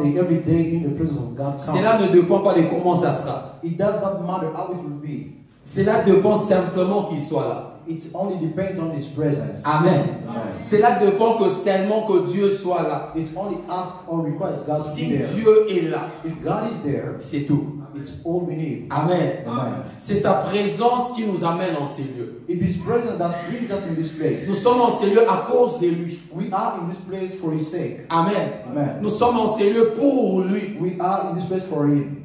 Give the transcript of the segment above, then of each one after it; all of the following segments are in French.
every day in the presence of God counts. Cela ne dépend pas de comment ça sera. It does not matter how it will be. Cela dépend simplement qu'il soit là. It only depends on His presence. Amen. Amen. Cela dépend que seulement que Dieu soit là. It only asks or requires God to Si be there. Dieu est là, If God is there, c'est tout. it's all we need. Amen. Amen. C'est sa présence qui nous amène en ces lieux. It is presence that brings us in this place. Nous sommes en ces lieux à cause de lui. We are in this place for His sake. Amen. Amen. Nous sommes en ces lieux pour lui. We are in this place for Him.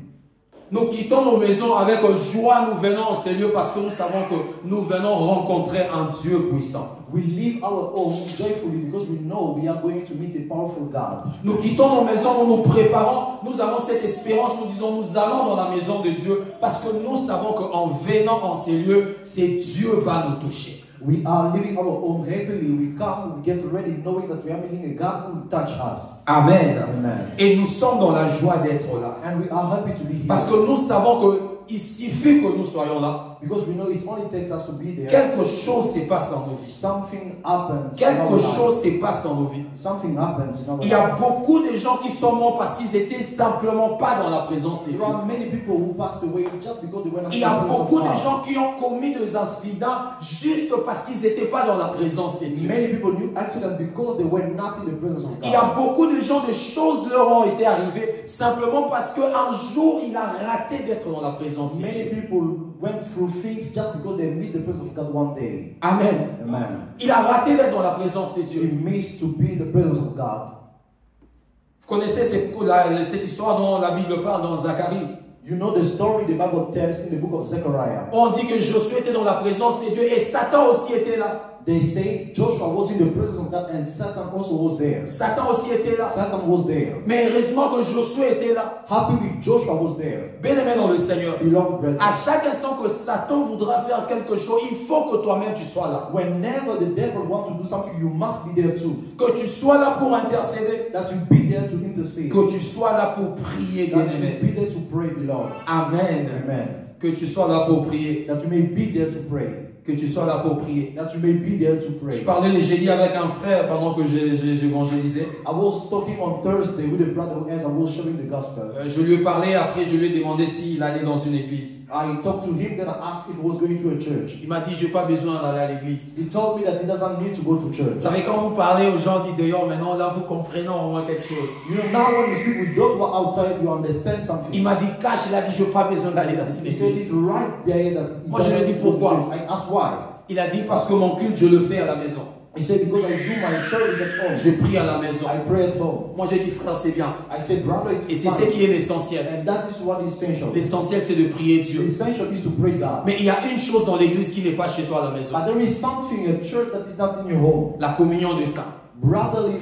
Nous quittons nos maisons avec joie, nous venons en ces lieux parce que nous savons que nous venons rencontrer un Dieu puissant. We leave our home joyfully because we know we are going to meet a powerful God. Nous quittons nos maisons, nous nous préparons, nous avons cette espérance, nous disons nous allons dans la maison de Dieu parce que nous savons qu'en venant en ces lieux, c'est Dieu va nous toucher. We are leaving our home happily. We come, we get ready knowing that we are meeting a God who will touch us. Amen. Amen. Et nous sommes dans la joie d'être là. And we are happy to be here. Parce que nous savons qu'il suffit que nous soyons là. Because we know it only takes us to be there. Quelque chose se passe dans nos vies. Something happens. Quelque chose se passe dans nos vies. Something happens in our Il y a life. beaucoup de gens qui sont morts parce qu'ils étaient simplement pas dans la présence de Dieu. There are many people who passed away just because they were not Il y a in the presence beaucoup of de God. gens qui ont commis des incidents juste parce qu'ils n'étaient pas dans la présence de Dieu. Many people knew accidents because they were not in the presence of God. Il y a beaucoup de gens, des choses leur ont été arrivées simplement parce qu'un jour il a raté d'être dans la présence de Many Dieu. people went through things just because they missed the presence of God one day. Amen. Amen. Il a raté d'être dans la présence de He Dieu. missed to be in the presence of God. Vous connaissez cette histoire dont la Bible parle dans Zacharie. You know the story the Bible tells in the book of Zechariah. On dit que Josué était dans la présence de Dieu et Satan aussi était là. They say Joshua was in the presence of God and Satan also was there. Satan aussi était là. Satan was there. Mais heureusement que Josué était là. Happily, Joshua was there. Bien-aimé dans le Seigneur. Beloved brethren, À chaque instant que Satan voudra faire quelque chose, il faut que toi-même tu sois là. whenever the devil wants to do something, you must be there too. Que tu sois là pour intercéder. That you be there to intercede. Que tu sois là pour prier, That you bien-aimé. be there to pray, beloved. Amen. Amen. Que tu sois là pour prier. That you may be there to pray. Que tu sois là pour prier. That you may be there to Je pray. parlais le jeudi avec un frère pendant que j'évangélisais. I was talking on Thursday with a brother as I was sharing the gospel. Je lui ai parlé, après je lui ai demandé s'il allait dans une église. I talked to him, then I asked if he was going to a church. Il m'a dit, je n'ai pas besoin d'aller à l'église. He told me that he doesn't need to go to church. Vous savez, quand vous parlez aux gens qui dehors, maintenant, là, vous comprenez au moins quelque chose. You know, now when you speak with those who are outside, you understand Il something. m'a dit, cash, il a dit, je n'ai pas besoin d'aller dans une He said église. it right there that he Moi, je lui ai dit doesn't go to pourquoi. church. I asked why. Il a dit, parce que mon culte, je le fais à la maison. He said because I do my service at home. Je prie à la maison. I pray at home. Moi, j'ai dit, frère, c'est bien. I said, brother, it's Et c'est ce fine. qui est l'essentiel. And that is what is essential. L'essentiel, c'est de prier The Dieu. essential is to pray God. Mais il y a une chose dans l'église qui n'est pas chez toi à la maison. But there is something in church that is not in your home. La communion de saints. Brotherly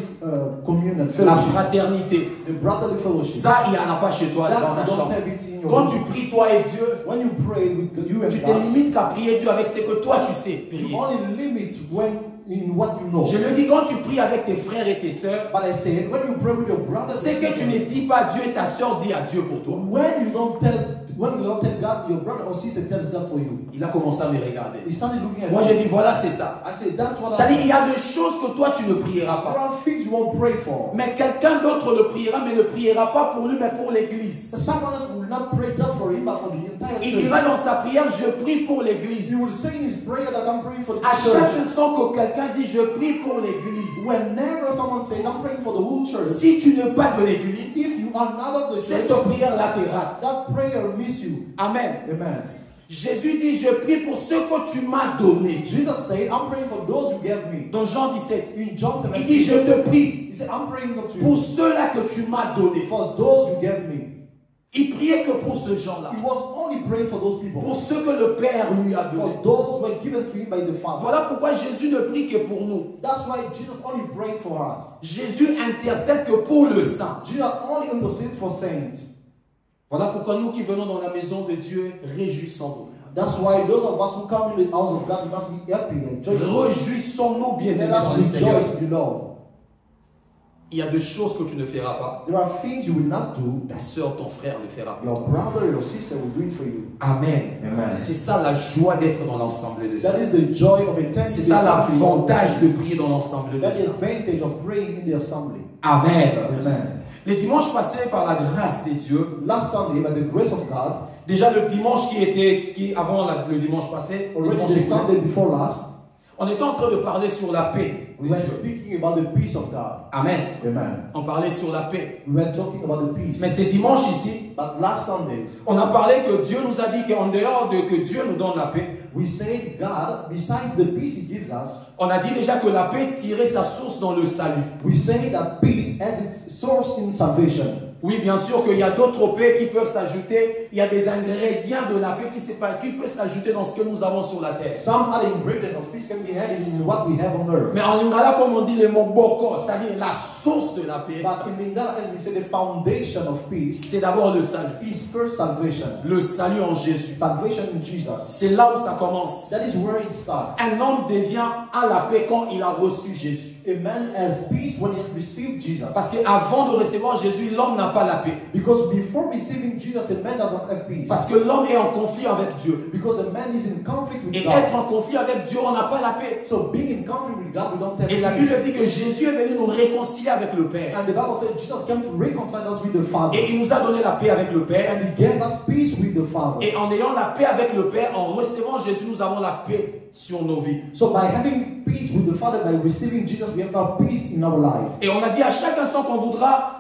communion, La fellowship. fraternité. The brotherly fellowship. Ça, il n'y en a pas chez toi dans That ta you don't chambre. have it in your Quand home. tu pries toi et Dieu, When you pray with you and tu te God, limites qu'à prier Dieu avec ce que toi tu sais you prier. only limit when in what you know. Je le dis, quand tu pries avec tes frères et tes sœurs, But I said, when you pray with your brothers c'est and que tu ne sisters, dis pas Dieu et ta sœur dit à Dieu pour toi. when you don't tell God, your brother or sister tells God for you. Il a commencé à me regarder. He started looking at Moi me. j'ai dit voilà c'est ça. I said, that's what Ça dit il y I a des choses que toi tu ne prieras There pas. are things you won't pray for. Mais quelqu'un d'autre le priera, mais ne priera pas pour lui, mais pour l'église. Someone else will not pray just for him, but for the entire Il church. dira dans sa prière, je prie pour l'église. He will say in his prayer that I'm praying for the À chaque church. instant que quelqu'un dit je prie pour l'église, Whenever someone says, I'm praying for the whole church, si tu n'es pas de l'église, if you are not of the cette church, prière-là te rate. that prayer will miss you. Amen. Amen. Jésus dit, je prie pour ce que tu m'as donné. Jesus said, I'm praying for those you gave me. Dans Jean 17, In John il dit, 17, je te prie he said, I'm praying not to pour you, ceux-là que tu m'as donné. for those you gave me. Il priait que pour ce gens-là, He was only praying for those people, pour ceux que le Père lui a donné. for those who were given to him by the Father. Voilà pourquoi Jésus ne prie que pour nous. That's why Jesus only prayed for us. Jésus intercède que pour le saint. Jesus only intercedes for saints. Voilà pourquoi nous qui venons dans la maison de Dieu, réjouissons-nous. That's why those of us who come in the house of God, we must be happy and joyful. Réjouissons-nous, bien-aimés Let dans le us Seigneur. rejoice, beloved. Il y a des choses que tu ne feras pas. There are things you will not do. Ta soeur, ton frère le fera pas. Your brother, your sister will do it for you. Amen. Amen. C'est ça la joie d'être dans l'ensemble de ça. That is the joy of attending. C'est ça l'avantage de prier dans l'ensemble de That is ça. the advantage of praying in the assembly. Amen. Amen. Les dimanches passés, par la grâce de Dieu, Last Sunday, by the grace of God, déjà le dimanche avant le dimanche passé, le already dimanche the écoulé, Sunday before last, on était en train de parler sur la paix de we were Dieu. speaking about the peace of God. Amen. Amen. On parlait sur la paix. We were talking about the peace. Mais ce dimanche ici, But last Sunday, on a parlé que Dieu nous a dit qu'en dehors de que Dieu nous donne la paix, we said God, besides the peace He gives us, on a dit déjà que la paix tirait sa source dans le salut. we say that peace has its source in salvation. Oui, bien sûr qu'il y a d'autres paix qui peuvent s'ajouter. Il y a des ingrédients de la paix qui peuvent s'ajouter dans ce que nous avons sur la terre. Some other ingredient of peace can be added in what we have on earth. Mais en Lingala, comme on dit le mot boko, c'est-à-dire la source de la paix, But in Lingala, as we say, the foundation of peace c'est d'abord le salut. is first salvation. Le salut en Jésus. Salvation in Jesus. C'est là où ça commence. That is where it starts. Un homme devient à la paix quand il a reçu Jésus. A man has peace when he has received Jesus. Parce qu'avant de recevoir Jésus, l'homme n'a pas la paix. Because before receiving Jesus, a man doesn't have peace. Parce que l'homme est en conflit avec Dieu. Because a man is in conflict with Et God. être en conflit avec Dieu, on n'a pas la paix. So being in conflict with God, we don't have Et la Bible peace. dit que Jésus est venu nous réconcilier avec le Père. And the Bible said Jesus came to reconcile us with the Father. Et il nous a donné la paix avec le Père. And He gave us peace with the Father. Et en ayant la paix avec le Père, en recevant Jésus, nous avons la paix sur nos vies. So by having peace with the Father, by receiving Jesus, we have now peace in our lives. Et on a dit à chaque instant qu'on voudra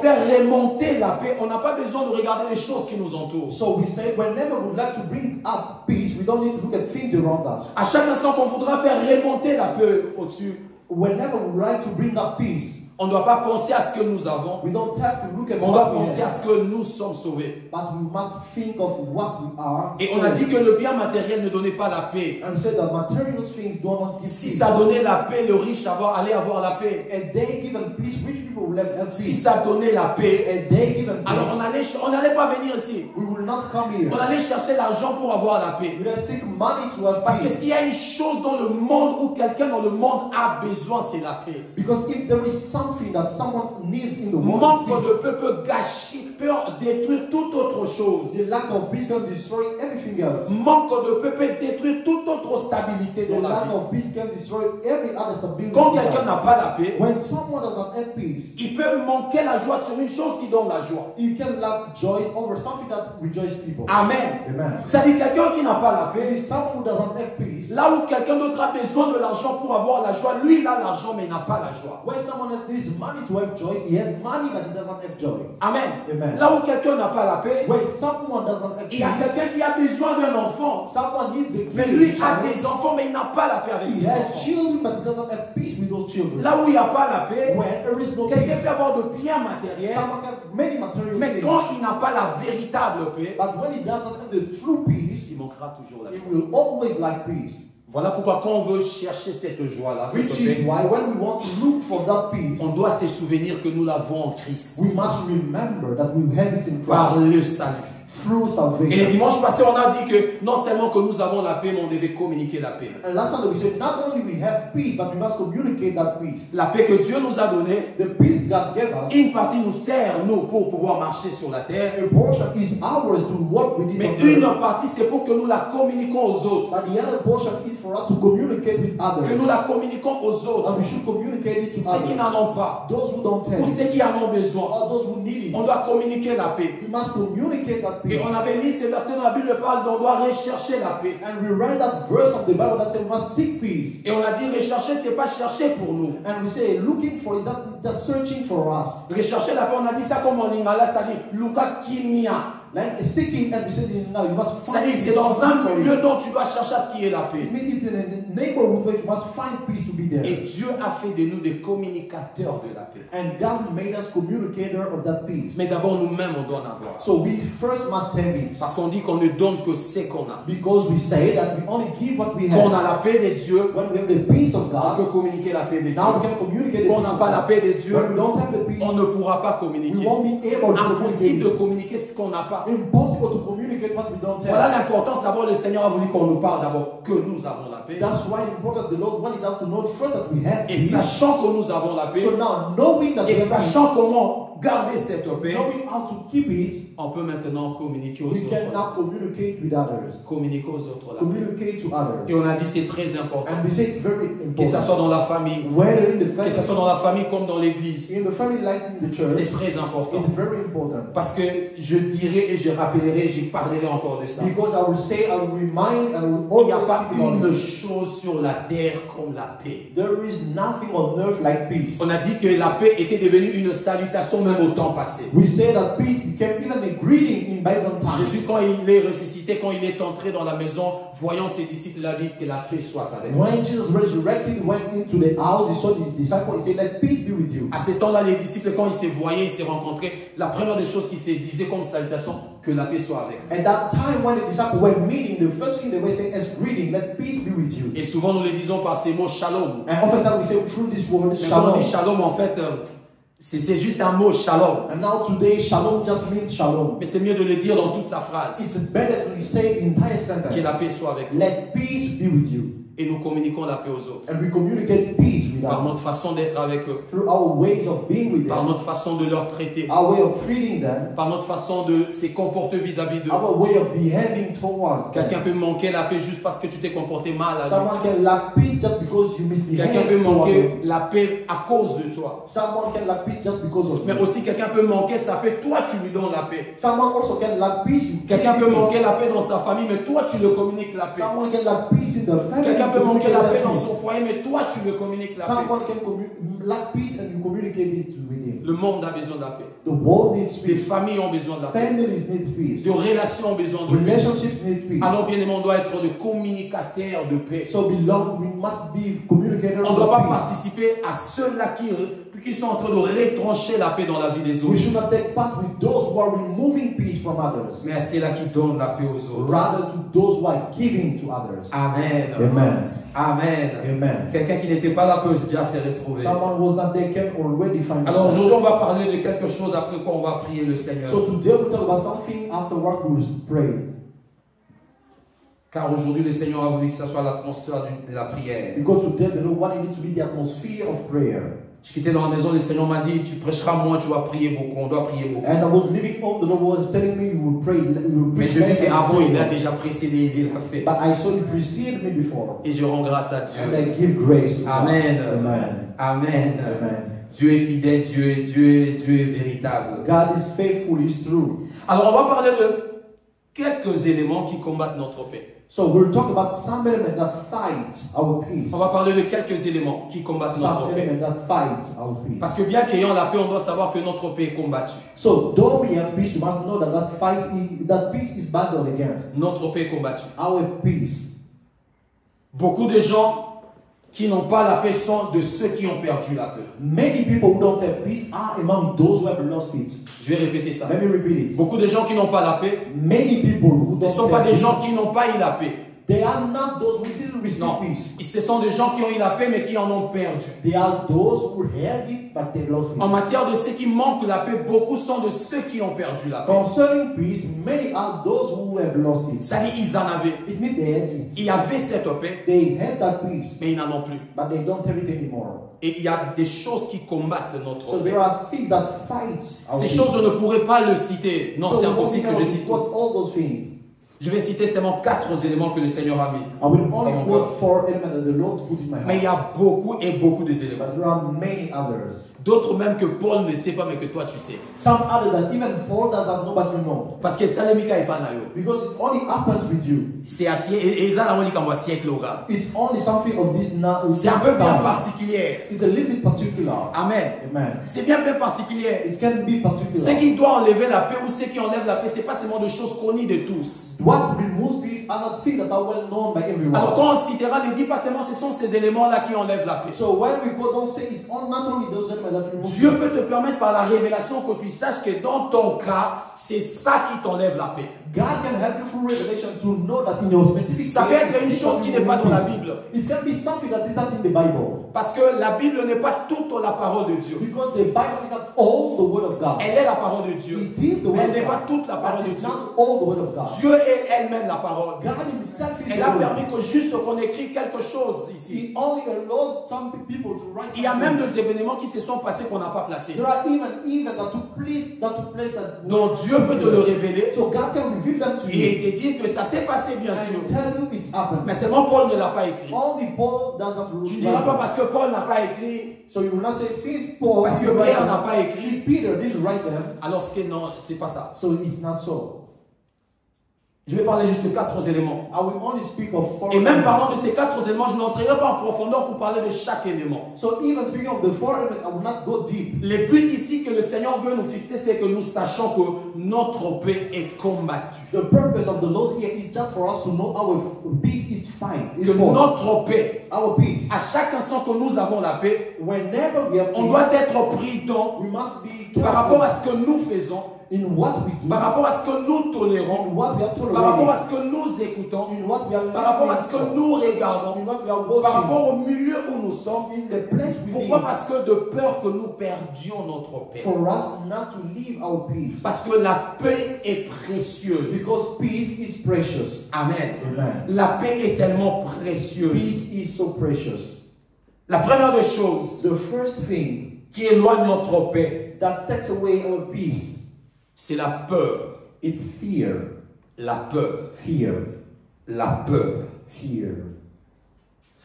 faire remonter la paix, on n'a pas besoin de regarder les choses qui nous entourent. So we say whenever we'd like to bring up peace, we don't need to look at things around us. À chaque instant qu'on voudra faire remonter la paix au-dessus, Whenever we'd like to bring up peace, on ne doit pas penser à ce que nous avons, we don't have to look at on doit what we penser à have, ce que nous sommes sauvés. but we must think of what we are. Et on a dit que le bien matériel ne donnait pas la paix. And we said that material things do not give Si peace. ça donnait la paix, le riche allait avoir la paix. A day given peace, rich people will have Si peace. ça donnait la paix, A day given alors peace, on n'allait pas venir ici. we will not come here. On allait chercher l'argent pour avoir la paix. We will seek money to have Parce que peace. s'il y a une chose dans le monde où quelqu'un dans le monde a besoin, c'est la paix. Because if there is something that someone needs in the world, Manque it's de peace. paix peut gâcher, peut détruire toute autre chose. The lack of peace can destroy everything else. Manque de paix peut détruire toute autre stabilité The dans la lack vie. of peace can destroy every other stability. Quand quelqu'un n'a pas la paix, When someone doesn't have peace, il peut manquer la joie sur une chose qui donne la joie. you can lack joy over something that rejoices people. Amen. Amen. C'est-à-dire quelqu'un qui n'a pas la There paix, is someone who doesn't have peace. là où quelqu'un d'autre a besoin de l'argent pour avoir la joie, lui il a l'argent mais il n'a pas la joie. When someone else needs money to have joy, he has money but he doesn't have joy. Amen. Amen. Là où quelqu'un n'a pas la paix, When someone doesn't have il y a peace, quelqu'un qui a besoin d'un enfant, someone needs a mais lui child. a des enfants mais il n'a pas la paix avec He ses has enfants. children but he doesn't have peace with those children. Là où il n'y a pas la paix, When there is no quelqu'un peace, peut avoir de biens matériels, someone can have many material mais things. quand il n'a pas la véritable paix, But when he doesn't have the true peace, il manquera toujours la he joie. will always lack peace. Voilà pourquoi quand on veut chercher cette joie-là, cette Which is paix, why when we want to look for that peace, on doit se souvenir que nous l'avons en Christ, we must remember that we have it in par Christ le salut. through Et le salvation. dimanche passé, on a dit que non seulement que nous avons la paix, mais on devait communiquer la paix. And last Sunday we said not only we have peace, but we must communicate that peace. La paix que Dieu nous a donnée, The peace God gave us, une partie nous sert, nous, pour pouvoir marcher sur la terre. a portion is ours to walk with it Mais on une earth. partie, c'est pour que nous la communiquons aux autres. But the other portion is for us to communicate with others. Que nous la communiquons aux autres. And we should communicate it to Ceux qui others. n'en ont pas, Those who don't ou have ceux it, qui en ont besoin. or those who need On it. doit communiquer la paix. We must communicate that Et peace. on avait lu ces versets dans la Bible, parle d'on doit rechercher la paix. And we read that verse of the Bible that says we must seek peace. Et on a dit rechercher, c'est pas chercher pour nous. And we say looking for is that just searching for us. Rechercher la paix, on a dit ça comme en lingala, c'est-à-dire Luka Kimia. Like seeking, as we said in English, you must C'est-à-dire find c'est dans un peace. milieu dont tu dois chercher à ce qui est la paix. It means it's in a neighborhood where you must find peace to be there. Et Dieu a fait de nous des communicateurs de la paix. And God made us communicator of that peace. Mais d'abord nous-mêmes on doit en avoir. So we first must have it. Parce qu'on dit qu'on ne donne que ce qu'on a. Because we say that we only give what we Quand on have. a la paix de Dieu, When we have the peace of on God, peut communiquer la paix de Dieu. now we can communicate the Quand on peace n'a of pas la God. paix de Dieu, When we don't have the peace, on ne pourra pas we communiquer. won't be able to Impossible de communicate. communiquer ce qu'on n'a pas. Impossible to communicate what we don't Voilà have. l'importance d'abord, le Seigneur a voulu qu'on nous parle d'abord que nous avons la paix. That's why it's important the Lord wanted us to know first that we have Et peace. sachant que nous avons la paix, So now knowing that et we have peace, sachant comment garder cette paix, knowing how to keep it, on peut maintenant communiquer aux we can autres. now communicate with others. Communiquer aux autres la paix. Communicate to Et others. on a dit c'est très important. And we say it's very Que ça soit important. dans la famille, Whether in the que ça soit family, dans la famille comme dans l'église, in the family like in the c'est church, très important. it's very important. Parce que je dirai et je rappellerai, je parlerai encore de ça. Because I will say, I will remind, and I will Il n'y a always pas speak about une it. chose sur la terre comme la paix. There is nothing on earth like peace. On a dit que la paix était devenue une salutation même au temps passé. We say that peace became even a greeting in bygone Jésus, times. quand il est ressuscité, quand il est entré dans la maison, voyant ses disciples, il a dit que la paix soit avec vous. When Jesus resurrected, went into the house, he saw the disciples, he said, let peace be with you. À ce temps-là, les disciples, quand ils se voyaient, ils se rencontraient, la première des choses qu'ils se disaient comme salutation, que la paix soit avec vous. At that time, when the disciples were meeting, the first thing they were saying is greeting, let peace be with you. Et souvent, nous le disons par ces mots shalom. And oftentimes we say through this word, Mais quand on shalom. dit shalom, en fait, c'est juste un mot, shalom. And now today, shalom just means shalom. Mais c'est mieux de le dire dans toute sa phrase. It's better to say the entire Que la sentence. paix soit avec vous. Let peace be with you. Et nous communiquons la paix aux autres. And we communicate peace with Par them notre façon d'être avec eux. through our ways of being with Par them, notre façon de leur traiter. our way of treating them, Par notre façon de se comporter vis-à-vis d'eux. our way of behaving towards Quelqu'un them. peut manquer la paix juste parce que tu t'es comporté mal avec eux. Someone can lack peace just because you Quelqu'un peut misbehave towards them. manquer la paix à cause de toi. Someone can lack peace just because of Mais you. aussi quelqu'un peut manquer sa paix, toi tu lui donnes la paix. Someone also can lack peace. You Quelqu'un give peut peace. manquer la paix dans sa famille, mais toi tu le communiques la paix. Someone can lack peace in the family. Quelqu'un peut you manquer communicate la that paix dans peace. son foyer, mais toi tu le communiques la paix. Someone can lack peace and you communicate it with him. Le monde a besoin de la paix. The world needs Les peace. familles ont besoin de la paix. Families need peace. Les relations ont besoin de paix. Relationships need peace. Alors bien aimé, on doit être des communicateurs de paix. So beloved, we must be communicators On ne doit pas of peace. participer à ceux-là qui sont en train de retrancher la paix dans la vie des We autres. should not take part with those who are removing peace from others, Mais à ceux-là qui donnent la paix aux autres. rather to those who are giving to others. Amen. Amen. Amen. Amen. Quelqu'un qui n'était pas là peut déjà se retrouver. Someone was not there can already find Alors himself. aujourd'hui, on va parler de quelque chose après quoi on va prier le Seigneur. So today we'll talk about something afterward we'll pray. Car aujourd'hui, le Seigneur a voulu que ce soit l'atmosphère de la prière. Because today the Lord wanted it to be the atmosphere of prayer. Je quittais dans la maison, le Seigneur m'a dit, tu prêcheras moins, tu vas prier beaucoup, on doit prier beaucoup. As I was leaving home, the Lord was telling me you will pray, you will Mais preach je vis less and qu'avant, il pray a more. déjà précédé, il l'a fait. But I saw you precede me before. Et je rends grâce à And Dieu. I give grace to God. Amen. Amen. Amen. Amen. Dieu est fidèle, Dieu est véritable. God is faithful, is true. Alors, on va parler de quelques éléments qui combattent notre paix. So we'll talk about some element that fight our peace. On va parler de quelques éléments qui combattent notre Some paix. element that fight our peace. Parce que bien qu'ayant la paix, on doit savoir que notre paix est combattue. So though we have peace, you must know that that peace is battled against. Notre paix est combattue. Our peace. Beaucoup de gens qui n'ont pas la paix sont de ceux qui ont perdu la paix. Many people who don't have peace are among those who have lost it. Je vais répéter ça. Let me repeat it. Beaucoup de gens qui n'ont pas la paix Many people who ne don't sont pas have des peace, gens qui n'ont pas eu la paix. they are not those who didn't receive Non. peace. Ce sont des gens qui ont eu la paix mais qui en ont perdu. They are those who had it but they lost it. En matière de ceux qui manquent la paix, beaucoup sont de ceux qui ont perdu la paix. Concerning peace, many are those who have lost it. C'est-à-dire ils en avaient. It means they had it. Il y avait cette paix, They had that peace, mais ils n'en ont plus. but they don't have it anymore. Et il y a des choses qui combattent notre So paix. there are things that fight our Ces peace. choses, je ne pourrais pas le citer. Non, c'est So we impossible que je cannot cite. quote all those things. Je vais citer seulement 4 éléments que le Seigneur a mis. I will only dans mon quote cœur. 4 elements that the Lord put in my Mais il y heart. a beaucoup et beaucoup des éléments. But there are many others. D'autres même que Paul ne sait pas, mais que toi tu sais. Some others that even Paul doesn't know, but you know. Parce que ça ne m'est pas naïf. Because it only happens with you. C'est assez. Et ça, on dit qu'on voit siècle au gars. It's only something of this now. C'est un peu bien particulier. It's a little bit particular. Amen. Amen. C'est bien particulier. It can be Ce particular. qui doit enlever la paix ou ceux qui enlèvent la paix, c'est pas seulement des choses connues de tous. What removes peace are not things that are well known by everyone. Alors quand on citera, ne dit pas seulement ce sont ces éléments-là qui enlèvent la paix. So when we go, don't say it's not only those elements that remove Dieu peace. peut te permettre par la révélation que tu saches que dans ton cas, c'est ça qui t'enlève la paix. God can help you through revelation to know that in your specific Ça peut être une chose qui n'est pas dans la Bible. It can be something that is not in the Bible. Parce que la Bible n'est pas toute la parole de Dieu. Because the Bible is not all the word of God. Elle est la parole de Dieu. It is the word Elle of n'est pas God. toute la parole de But it's Dieu. not all the word of God. Dieu est elle-même la parole. God himself is Elle the a word. permis que juste qu'on écrit quelque chose ici. He only allowed some people to write. Il y a même des événements qui se sont passés qu'on n'a pas placés. There are even events that took place that Donc Dieu peut te le révéler. So God can reveal them to you. Et te dire que ça s'est passé bien sûr. And tell you it's happened. Mais seulement Paul ne l'a pas écrit. Only Paul doesn't Tu ne diras pas parce que Paul n'a pas écrit. So you will not say since Paul Parce que didn't write Pierre n'a them, pas écrit. since Peter didn't write them, Alors que non, c'est pas ça. so it's not so. Je vais parler juste de 4 éléments. I will only speak of 4 Et même elements. parlant de ces 4 éléments, je n'entrerai pas en profondeur pour parler de chaque élément. So even speaking of the 4 elements, I will not go deep. Le but ici que le Seigneur veut nous fixer, c'est que nous sachions que notre paix est combattue. The purpose of the Lord here is just for us to know our peace is fine. Que notre paix, Our peace. à chaque instant que nous avons la paix, Whenever we have on peace, doit être prudent we must be par rapport à careful ce que nous faisons, in what we do, par rapport à ce que nous tolérons, in what we are par rapport à tolerating, ce que nous écoutons, in what we are par rapport à ce listening que nous regardons, to, in what we are par watching, rapport au milieu où nous sommes. in the place we Pourquoi? live. Parce que de peur que nous perdions notre paix. For us not to leave our peace. Parce que la paix est précieuse. Because peace is precious. Amen. Amen. La paix est tellement précieuse. Peace is so precious. La première des choses The first thing qui éloigne notre paix, that takes away our peace, c'est la peur. it's fear. La peur. Fear. La peur. Fear.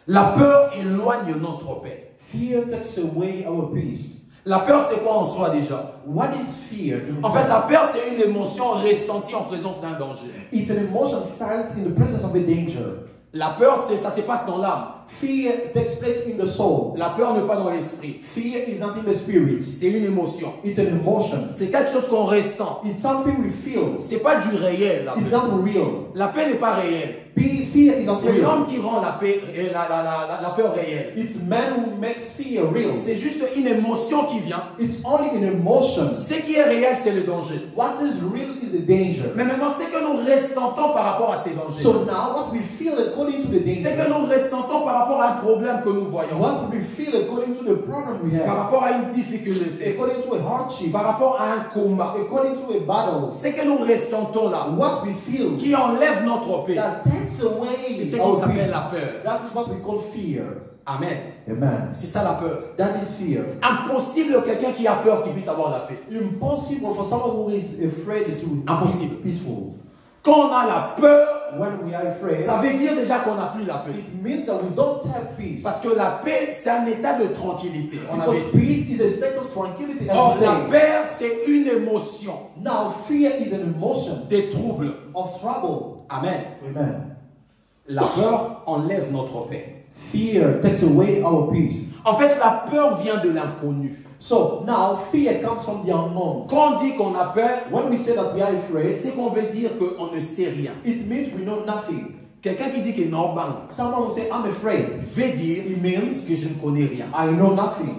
La peur éloigne notre paix. Fear takes away our peace. La peur, c'est quoi en soi déjà? What is fear? En fait, la peur, c'est une émotion ressentie en présence d'un danger. It's an emotion felt in the presence of a danger. La peur, ça se passe dans l'âme. Fear takes place in the soul. La peur n'est pas dans l'esprit. Fear is not in the spirit. C'est une émotion. It's an emotion. C'est quelque chose qu'on ressent. It's something we feel. C'est pas du réel, la It's paix. not real. La paix n'est pas réelle. Fear is not C'est real. l'homme qui rend la paix, la peur réelle. It's man who makes fear real. C'est juste une émotion qui vient. It's only an emotion. Ce qui est réel, c'est le danger. What is real is the danger. Mais maintenant, ce que nous ressentons par rapport à ces dangers, So now what we feel according to the ce que danger, nous ressentons par rapport à un problème que nous voyons, what we feel according to the problem we par have, rapport à une difficulté, according to a hardship, par rapport à un combat, according to a battle, ce que nous ressentons là, what we feel, qui enlève notre paix, that takes away c'est ce qui our s'appelle peace. la peur. That is what we call fear. Amen. Amen. C'est ça la peur. That is fear. Impossible quelqu'un qui a peur qui puisse avoir la paix. Impossible for someone who is afraid to Impossible. be peaceful. Quand on a la peur, When we are afraid, ça veut dire déjà qu'on n'a plus la paix. it means that we don't have peace. Parce que la paix, c'est un état de tranquillité. On avait Because dit. peace is a state of tranquility, as Or we la say. peur, c'est une émotion Now, fear is an emotion des troubles. of trouble. Amen. Amen. La peur enlève notre paix. Fear takes away our peace. En fait, la peur vient de l'inconnu. So now fear comes from the unknown. Quand on dit qu'on a peur, When we say that we are afraid, c'est qu'on veut dire qu'on ne sait rien. it means we know nothing. Quelqu'un qui dit qu'il n'est pas, Someone will say, I'm afraid. veut dire It means que je ne connais rien. I know nothing.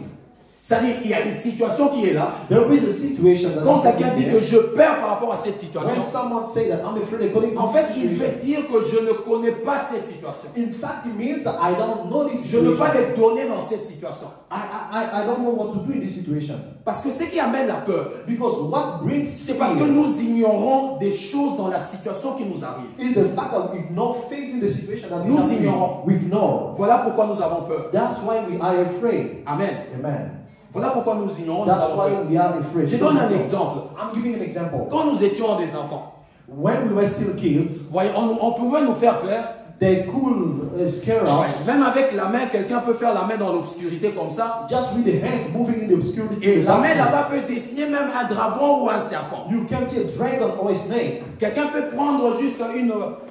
C'est-à-dire qu'il y a une situation qui est là. There is a situation that Quand is quelqu'un happening dit there. que je perds par rapport à cette situation, When someone say that I'm afraid according to en this fait, il situation, veut dire que je ne connais pas cette situation. in fact, it means that I don't know this Je n'ai situation. pas de données dans cette situation. I don't know what to do in this situation. Parce que ce qui amène la peur, Because what brings c'est parce que fear nous ignorons des choses dans la situation qui nous arrive. is the fact that we ignore things in the situation that is Nous happening. ignorons. We ignore. Voilà pourquoi nous avons peur. That's why we are afraid. Amen. Amen. Voilà pourquoi nous ignorons. Nous That's avons why peur. we are afraid. Je donne un exemple. I'm giving an example. Quand nous étions des enfants, When we were still kids, voyez, on pouvait nous faire peur. they could scare us. Même avec la main, quelqu'un peut faire la main dans l'obscurité comme ça. Just with the hands moving in the obscurity. Et in the la main darkness. là-bas peut dessiner même un dragon ou un serpent. You can see a dragon or a snake. Quelqu'un peut prendre juste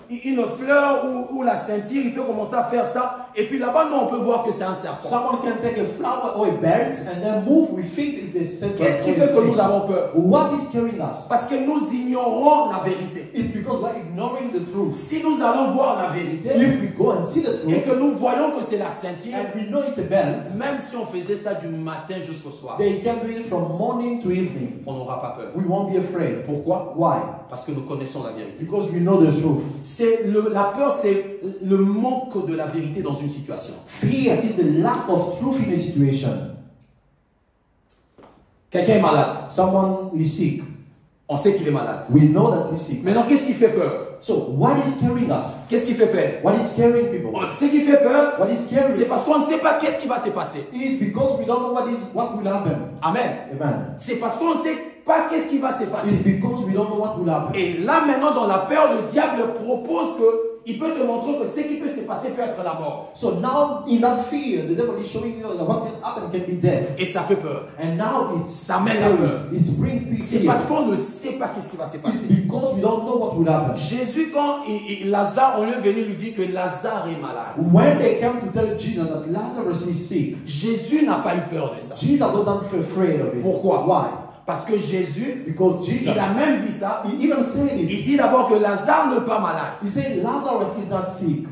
une fleur ou la ceinture, il peut commencer à faire ça. Et puis là-bas, nous, on peut voir que c'est un serpent. Someone can take a flower or a bird and then move. We think it's a serpent Qu'est-ce qui or a fait que nous snake. avons peur? What is scaring us? Parce que nous ignorons la vérité. It's because we're ignoring the truth. Si nous allons voir la vérité If we go and see the et truth que nous voyons que c'est la ceinture, and we know it's a belt, même si on faisait ça du matin jusqu'au soir, they can do it from morning to evening. on n'aura pas peur. We won't be afraid. Pourquoi? Why? Parce que nous connaissons la vérité. Because we know the truth. La peur, c'est le manque de la vérité dans une situation. Fear is the lack of truth in a situation. Quelqu'un est malade. Someone is sick. On sait qu'il est malade. We know that he's sick. Maintenant, qu'est-ce qui fait peur? So, what is scaring us? Qu'est-ce qui fait peur? What is scaring people? Ce qui fait peur, What is scaring? c'est parce qu'on ne sait pas qu'est-ce qui va se passer. Is because we don't know what will happen. Amen. Amen. C'est parce qu'on ne sait pas qu'est-ce qui va se passer. It's because we don't know what will happen. Et là, maintenant, dans la peur, le diable propose que il peut te montrer que ce qui peut se passer peut être la mort. So now, in that fear, the devil is showing you that what can happen can be death. Et ça fait peur. And now Ça mène la peur. It's bring C'est fear. parce qu'on ne sait pas qu'est-ce qui va se It's passer. because we don't know what will happen. Jésus, quand Lazare, on est venu lui dire que Lazare est malade. When they came to tell Jesus that Lazarus is sick, Jésus n'a pas eu peur de ça. Jesus wasn't afraid of it. Pourquoi? Why? Parce que Jésus, Because Jesus, il a même dit ça. he even said it. Il dit d'abord que Lazare n'est pas malade. He said Lazarus is not sick.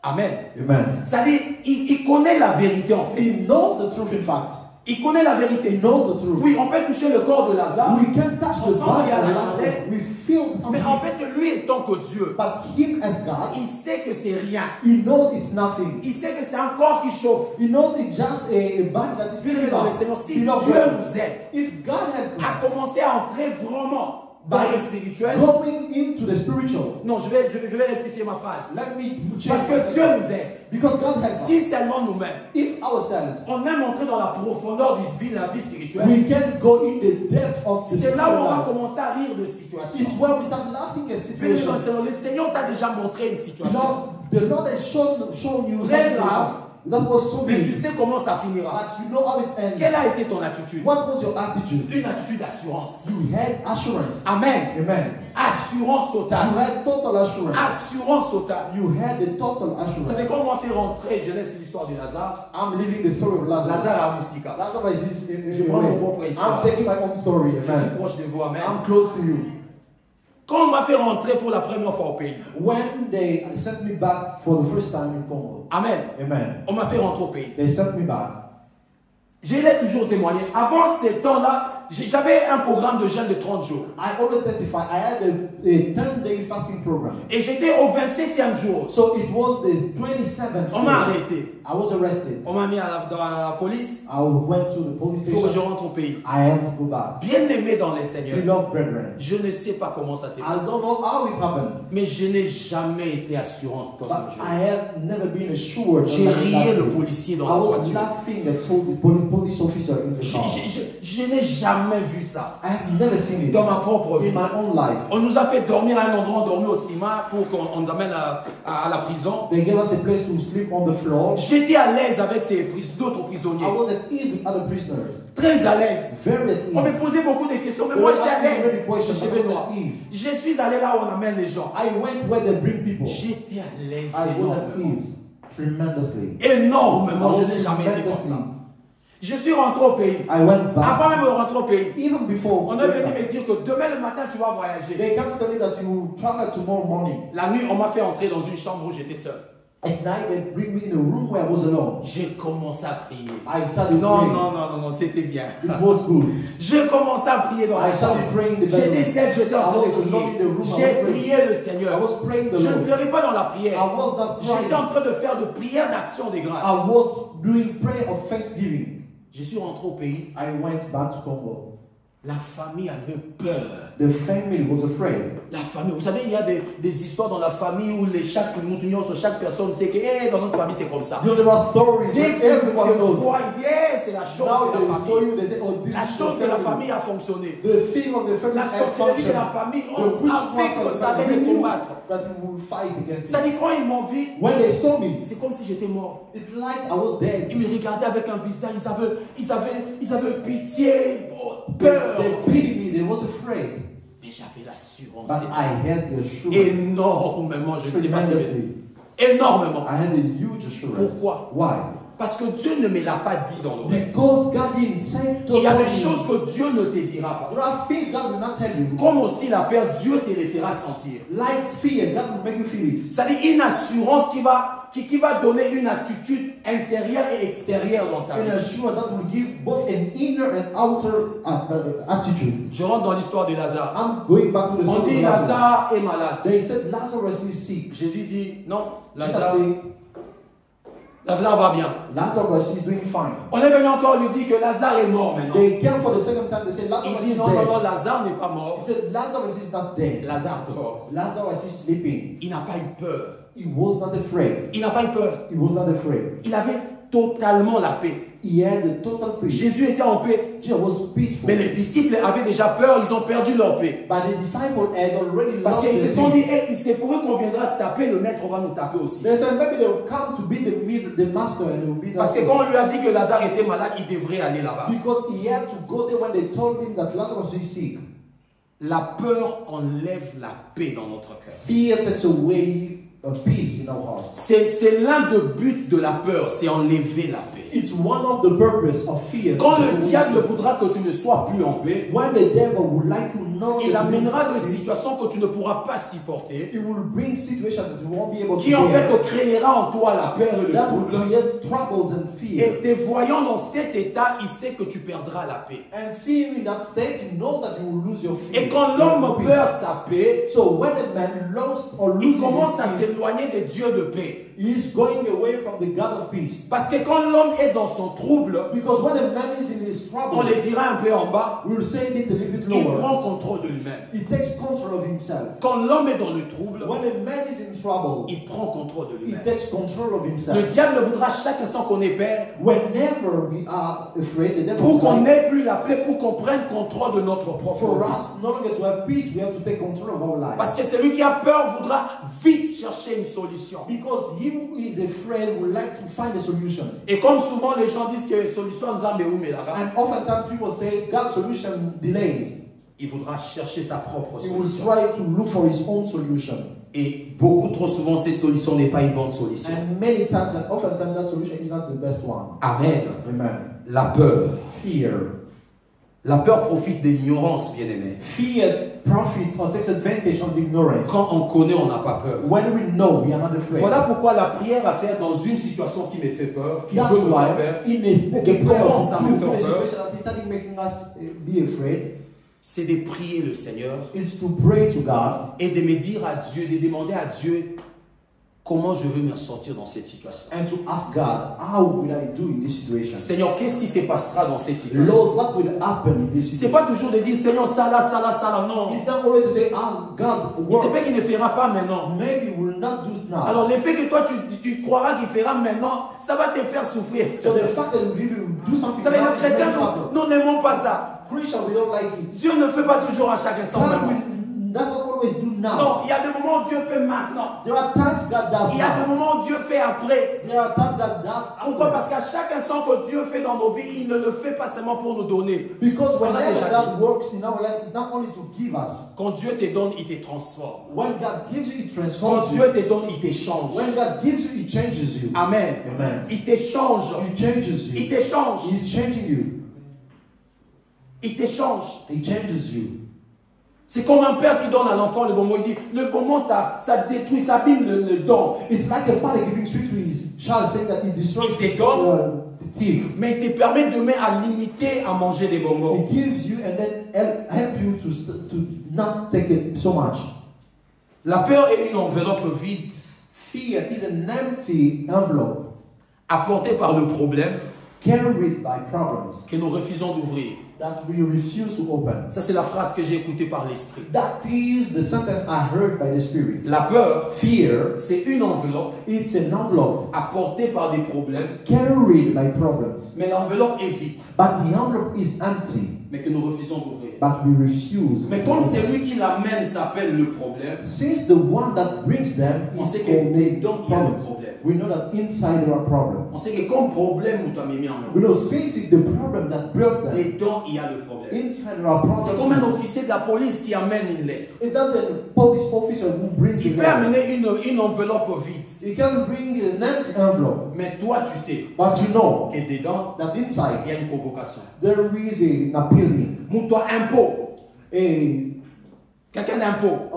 Amen. Amen. C'est-à-dire, il connaît la vérité en fait. He knows the truth in fact. Il connaît la vérité. He knows the truth. Oui, on peut toucher le corps de Lazare. We can touch On the sent body qu'il y a of la Lazarus. chaleur. We feel some Mais en heat. fait, lui étant que Dieu, But him as God, il sait que c'est rien. he knows it's nothing. Il sait que c'est un corps qui chauffe. He knows it's just a body that is Bien filling aimé dans le up. Seigneur, si He knows Dieu well. nous aide If God had à commencer à entrer vraiment dans by le spirituel, going into the spiritual, non, je vais rectifier ma phrase. let me Parce change que Dieu nous aide. because God has Si seulement nous-mêmes, if ourselves on aime entrer dans la profondeur de la vie spirituelle, we can go in the depth of the c'est là où on va spiritual life. commencer à rire de situations. It's where we start laughing at Bien aimé dans le situations. Seigneur, le Seigneur t'a déjà montré une You situation. know, the Lord has shown you Très something grave. that was so Mais tu big, sais comment ça finira. but you know how it ends. Quelle a été ton attitude? What was your attitude? Une attitude d'assurance. You had assurance. Amen. Amen. Assurance You totale. had total assurance. Assurance totale. You had the total Vous savez, assurance. quand on m'a fait rentrer, je laisse l'histoire de Lazare. I'm living the story of Lazarus. Lazare à Moussika. Lazarus is Je prends mon propre I'm histoire. taking my own story. Je suis Amen. proche de vous, amen. I'm close to you. Quand on m'a fait rentrer pour la première fois au pays, When they sent me back for the first time in Congo, amen, amen, on m'a fait rentrer au pays. they sent me back. Je l'ai toujours témoigné. Avant ces temps-là, j'avais un programme de jeûne de 30 jours. I always testify. I had a 10-day fasting program. Et j'étais au 27e jour. So it was the 27th On m'a day. arrêté. I was arrested. On m'a mis dans la police. I went to the police Il faut que je station. rentre au pays. I had to go back. Bien aimé dans les Seigneurs. Beloved brethren, Je ne sais pas comment ça s'est I passé. don't know how it happened, Mais je n'ai jamais été assurante comme but ce jour. I have never been assured. J'ai that rié le day. policier dans I la was voiture. laughing at the police officer in the car. Je n'ai jamais vu ça I have never seen it dans ma propre vie. in my own life. On nous a fait dormir à un endroit, on dormait au CIMA pour qu'on nous amène à la prison. They gave us a place to sleep on the floor. J'étais à l'aise avec d'autres prisonniers. I was at ease with other prisoners. Très à l'aise. Very at On me ease. posait beaucoup de questions, mais They moi were j'étais à asking me many l'aise. questions, Je but vais I was droit. at ease. Je suis allé là où on amène les gens. I went where they bring people. J'étais à l'aise I was at énormément. ease tremendously. Énormément, I je was n'ai jamais été comme tremendously. ça. Je suis rentré au pays. I went back. Avant même de rentrer au pays, Even before, on est venu me dire que demain le matin tu vas voyager. they came to tell me that you travel tomorrow morning. La nuit, on m'a fait entrer dans une chambre où j'étais seul. At night, they bring me in a room where I was alone. J'ai commencé à prier. I started Non, praying. non, c'était bien. It was good. J'ai commencé à prier dans la I started chambre. praying in the J'étais bedroom. seul, j'étais en I train was de alone in the room. prier. I J'ai was praying. prié le Seigneur. I was praying the Je ne Lord. pleurais pas dans la prière. I was not J'étais en crying. train de faire de prières d'action des grâces. I was doing prayer of thanksgiving. Je suis rentré au pays. I went back to Congo. La famille avait peur. The family was afraid. La famille, vous savez, il y a des histoires dans la famille où chaque personne sait que dans notre famille c'est comme ça. You know, there are stories Dès where que everyone knows. voit, il dit, c'est la chose Now de they la saw famille. you, they say, oh, this La is chose the de la family. famille a fonctionné. The thing of the family La has sorcellerie de functioned. la famille, The on savait witchcraft que of the ça allait family les knew combattre. that we will fight against it. C'est-à-dire quand ils m'ont vu, When they saw me, c'est comme si j'étais mort. it's like I was dead. Ils me regardaient avec un visage, ils avaient pitié, They peur. pitied me, they was afraid. Mais j'avais l'assurance. But I had the assurance. Énormément, je ne sais pas si Tremendously. énormément. I had a huge assurance. Pourquoi? Why? Parce que Dieu ne me l'a pas dit dans l'oreille. Because God didn't say to Il y a des you. choses que Dieu ne te dira pas. There are things God will not tell you. Comme aussi la peur, Dieu te les fera sentir. Like fear, God will make you feel it. C'est-à-dire une assurance qui va donner une attitude intérieure et extérieure dans ta And vie. assure that will give both an inner and outer attitude. Je rentre dans l'histoire de Lazare. I'm going back to the On story dit of Lazarus. Lazare est malade. They said Lazarus is sick. Jésus dit non, Jesus Lazare said, va bien. Lazarus is doing fine. On est venu encore lui dire que Lazare est mort maintenant. They came for the second time. They said Il Lazarus dit is non, non, dead. non, Lazare n'est pas mort. He said Lazarus is not dead. Lazare dort. Lazarus is sleeping. Il n'a pas eu peur. He was not afraid. Il n'a pas eu peur. He was not afraid. Il avait totalement la paix. He had a total peace. Jésus était en paix. Jesus was peaceful. Mais les disciples avaient déjà peur, ils ont perdu leur paix. But the disciples had already Parce lost qu'ils se their sont dit, peace. hey, c'est pour eux qu'on viendra taper, le maître va nous taper aussi. They said maybe they will come to be the master and they will be Parce que quand on lui a dit que Lazare était malade, il devrait aller là-bas. because he had to go there when they told him that Lazarus is sick. La peur enlève la paix dans notre cœur. Fear takes away a peace in our hearts. C'est l'un des buts de la peur, c'est enlever la paix. It's one of the purpose of fear. Quand le diable voudra que tu ne sois plus en paix, When the devil would like you not il to amènera be des in peace, situations que tu ne pourras pas supporter, it will bring situations that you won't be able to qui en fait bear. te créera en toi la peur et le That will trouble. create troubles and fear. Et te voyant dans cet état, il sait que tu perdras la paix. And seeing in that state, he knows that you will lose your fear. Et quand your l'homme peace. perd sa paix, So when a man lost or il loses commence à his peace, s'éloigner des dieux de paix. he is going away from the God of peace. Parce que quand l'homme est dans son trouble, Because when a man is in his on trouble, le dira un peu en bas, we will say it a little bit il lower. prend contrôle de lui-même. He takes control of himself. Quand l'homme est dans le trouble, When a man is in trouble, il prend contrôle de he lui-même. takes control of Le himself. diable voudra chaque instant qu'on ait peur Whenever we are afraid, the devil pour qu'on will n'ait plus la paix, pour qu'on prenne contrôle de notre propre for vie. us no longer to have peace, we have to take control of our life. Parce que celui qui a peur voudra vite chercher une solution. Because he who is afraid would like to find a solution. Et comme souvent les gens disent que solution nzambe ou melaka, And oftentimes people say God's solution delays. il voudra chercher sa propre He will solution. try to look for his own solution. Et beaucoup trop souvent, cette solution n'est pas une bonne solution. And many times and oftentimes that solution is not the best one. Amen. Amen. La peur. Fear. La peur profite de l'ignorance, bien-aimé. Fear profits or takes advantage of the ignorance. Quand on connaît, on n'a pas peur. When we know, we are not afraid. Voilà pourquoi la prière à faire dans une situation qui me fait peur, qui That's peut me why faire peur, in a qui prayer commence à me in faire a peur, situation that is starting making us be afraid, c'est de prier le Seigneur is to pray to God et de me dire à Dieu, de demander à Dieu comment je vais me sortir dans cette situation. and to ask God, how will I do in this situation? Seigneur, qu'est-ce qui se passera dans cette situation? Lord, what will happen in this C'est situation? pas toujours de dire Seigneur, ça là, non. It's not always to say, oh, God, Il sait work. pas qu'il ne fera pas maintenant. Maybe will not do now. Alors le fait que toi tu croiras qu'il fera maintenant, ça va te faire souffrir. So the fact that we will do something Vous savez, now les chrétiens, makes suffer. nous n'aimons pas ça. Christians, we don't like it. Dieu ne fait pas toujours à chaque instant. God maintenant. does not always do now. Non, il y a des moments où Dieu fait maintenant. There are times God does Il y a des now. moments où Dieu fait après. There are times God does Pourquoi? after. Parce qu'à chaque instant que Dieu fait dans nos vies, il ne le fait pas seulement pour nous donner. Because On a whenever déjà God works in our life, it's not only to give us. Quand Dieu te donne, il te transforme. When God gives you, it Quand transforms Dieu you. te donne, il t'échange. When God gives you, it changes you. Amen. Amen. Il t'échange. It changes Il you. t'échange. He's changing you. Il t'échange. He changes you. C'est comme un père qui donne à l'enfant le bonbon. Il dit, le bonbon, ça détruit, ça abîme le don. It's like a father giving sweet to his child, saying that he destroys Il te donne. the teeth. Mais il te permet demain à limiter à manger des bonbons. He gives you and then help you to not take it so much. La peur est une enveloppe vide Fear is an empty envelope apportée par le problème carried by problems que nous refusons d'ouvrir. that we refuse to open. Ça, c'est la phrase que j'ai écoutée par l'esprit. That is the sentence I heard by the Spirit. La peur, Fear, c'est une enveloppe it's an envelope apportée par des problèmes, carried by problems. mais l'enveloppe est vide, But the envelope is empty. mais que nous refusons d'ouvrir. but we refuse. Mais comme c'est lui qui l'amène s'appelle le problème, Since the one that brings them on is sait que called dedans il y a le problems, problème. we know that inside there are problems. On sait que comme problème ou toi mis en We know since it's the problem that brought them, dedans il y a le problème. inside there are C'est comme un problems. officier de la police qui amène une lettre. It's not the police officer who brings Il it peut there. amener une enveloppe vide. You can bring an empty envelope, Mais toi tu sais but you know que dedans that inside il y a une convocation. there is an appealing, Mouton impôt. a Quelqu'un d'impôt.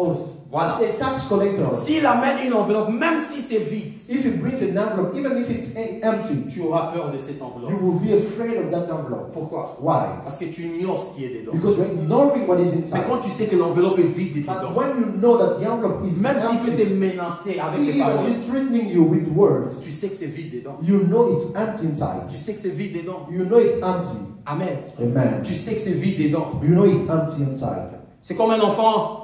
Voilà. a tax collector. S'il amène une enveloppe, même si c'est vide, If he brings an envelope, even if it's empty, tu auras peur de cette enveloppe. you will be afraid of that envelope. Pourquoi? Why? Parce que tu ignores ce qui est dedans. Because you're ignoring what is Mais inside. quand tu sais que l'enveloppe est vide But dedans, when you know that the envelope is même si tu empty, t'es menacé avec des even paroles, is threatening you with words, tu sais que c'est vide dedans. you know it's empty inside. Tu sais que c'est vide dedans. You know it's empty. Amen. Amen. Tu sais que c'est vide dedans. You know it's empty inside. C'est comme un enfant.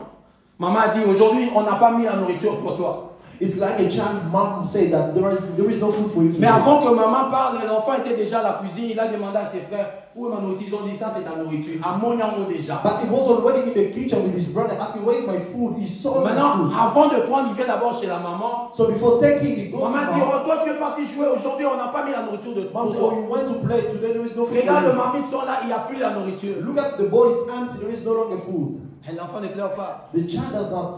Maman a dit aujourd'hui, on n'a pas mis la nourriture pour toi. It's like a child mom say that there is no food for you to Mais eat. avant que maman parle, l'enfant était déjà à la cuisine. Il a demandé à ses frères, où est ma nourriture? Ils ont dit ça, c'est ta nourriture. À mon yango déjà. But he was already in the kitchen with his brother asking, where is my food? He saw his Maintenant, food. avant de prendre, il vient d'abord chez la maman. So before taking, he goes to Maman dit, mom. oh, toi tu es parti jouer aujourd'hui, on n'a pas mis la nourriture de Mom pour said, oh, toi. you went to play today, there is no food for Regarde, le you. marmite sont là, il n'y a plus la nourriture. Look at the bowl, it's empty, there is no longer food. Et l'enfant ne pleure pas. The child does not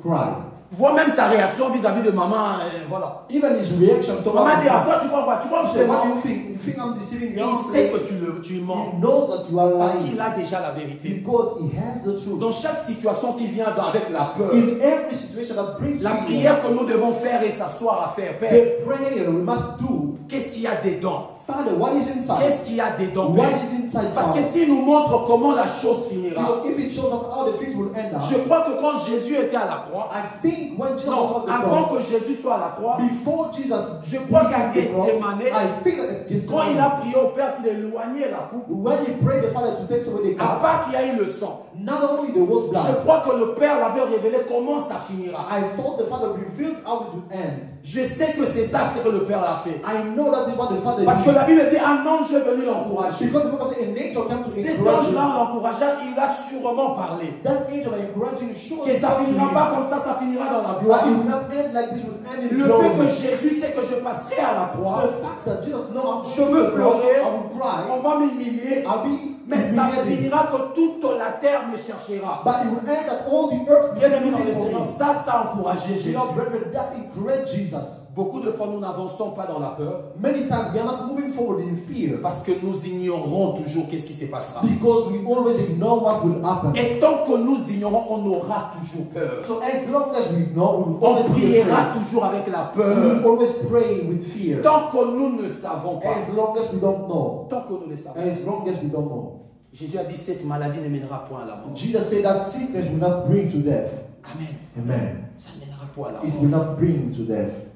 cry. Vois même sa réaction vis-à-vis de maman, voilà. Even his reaction towards Maman his dit, ah, mom. toi tu crois quoi? Tu crois que He je said, what do mens? you think? You think I'm deceiving Et you? il sait que tu mens. He knows that you are Parce lying. qu'il a déjà la vérité. Because he has the truth. Dans chaque situation qui vient avec la peur, In every situation that brings la fear, prière que nous devons faire et s'asseoir à faire, Père, the prayer we must do, qu'est-ce qu'il y a dedans? Father, what is inside? Qu'est-ce qu'il y a dedans, What Père? is inside, Parce que Father? s'il nous montre comment la chose finira, Because if it shows us how the things will end up, je crois que quand Jésus était à la croix, I think when Jesus was non, on the avant cross, que Jésus soit à la croix, before Jesus je crois qu'à the cross, Gethsemane, I think that at quand il Gethsemane, a prié au Père qu'il éloignait la coupe, when he prayed the Father to take away the à cup, part qu'il y a eu le sang, not only there was je blood, crois que le Père l'avait révélé comment ça finira. I thought the Father revealed how it would end. Je sais que c'est ça ce que le Père a fait. I know that is what the Father Parce que did. la Bible dit, un ange est venu l'encourager. Because the Bible says an angel came to Cet encourage ange-là, him. en l'encourageant, il a sûrement parlé. That angel encouraging sure Que ça to finira him. pas comme ça finira dans la But gloire. it will not end like this, will end in Le fait que glory. Jésus sait que je passerai à la croix, The fact that Jesus knows je I'm veux the cross, pleurer, I will cry, on va m'humilier, I'll be mais ça humiliated. finira que toute la terre me cherchera. But it will end that all the earth will Bien be aimé dans le looking Seigneur, for me. ça a encouragé You Jésus. know, brethren, that encouraged Jesus. Beaucoup de fois, nous n'avançons pas dans la peur Many times we are not moving forward in fear parce que nous ignorons toujours qu'est-ce qui se passera. because we always ignore what will happen. Et tant que nous ignorons, on aura toujours peur. So as long as we know, we will On always be priera afraid. toujours avec la We will peur. always pray with fear. Tant que nous ne savons pas. As long as we don't know. Tant que nous ne savons pas. As long as we don't know. Jésus a dit cette maladie ne mènera point à la mort. Jesus said that sickness will not bring to death. Amen. Amen. Ça ne mènera point à la It mort. will not bring to death.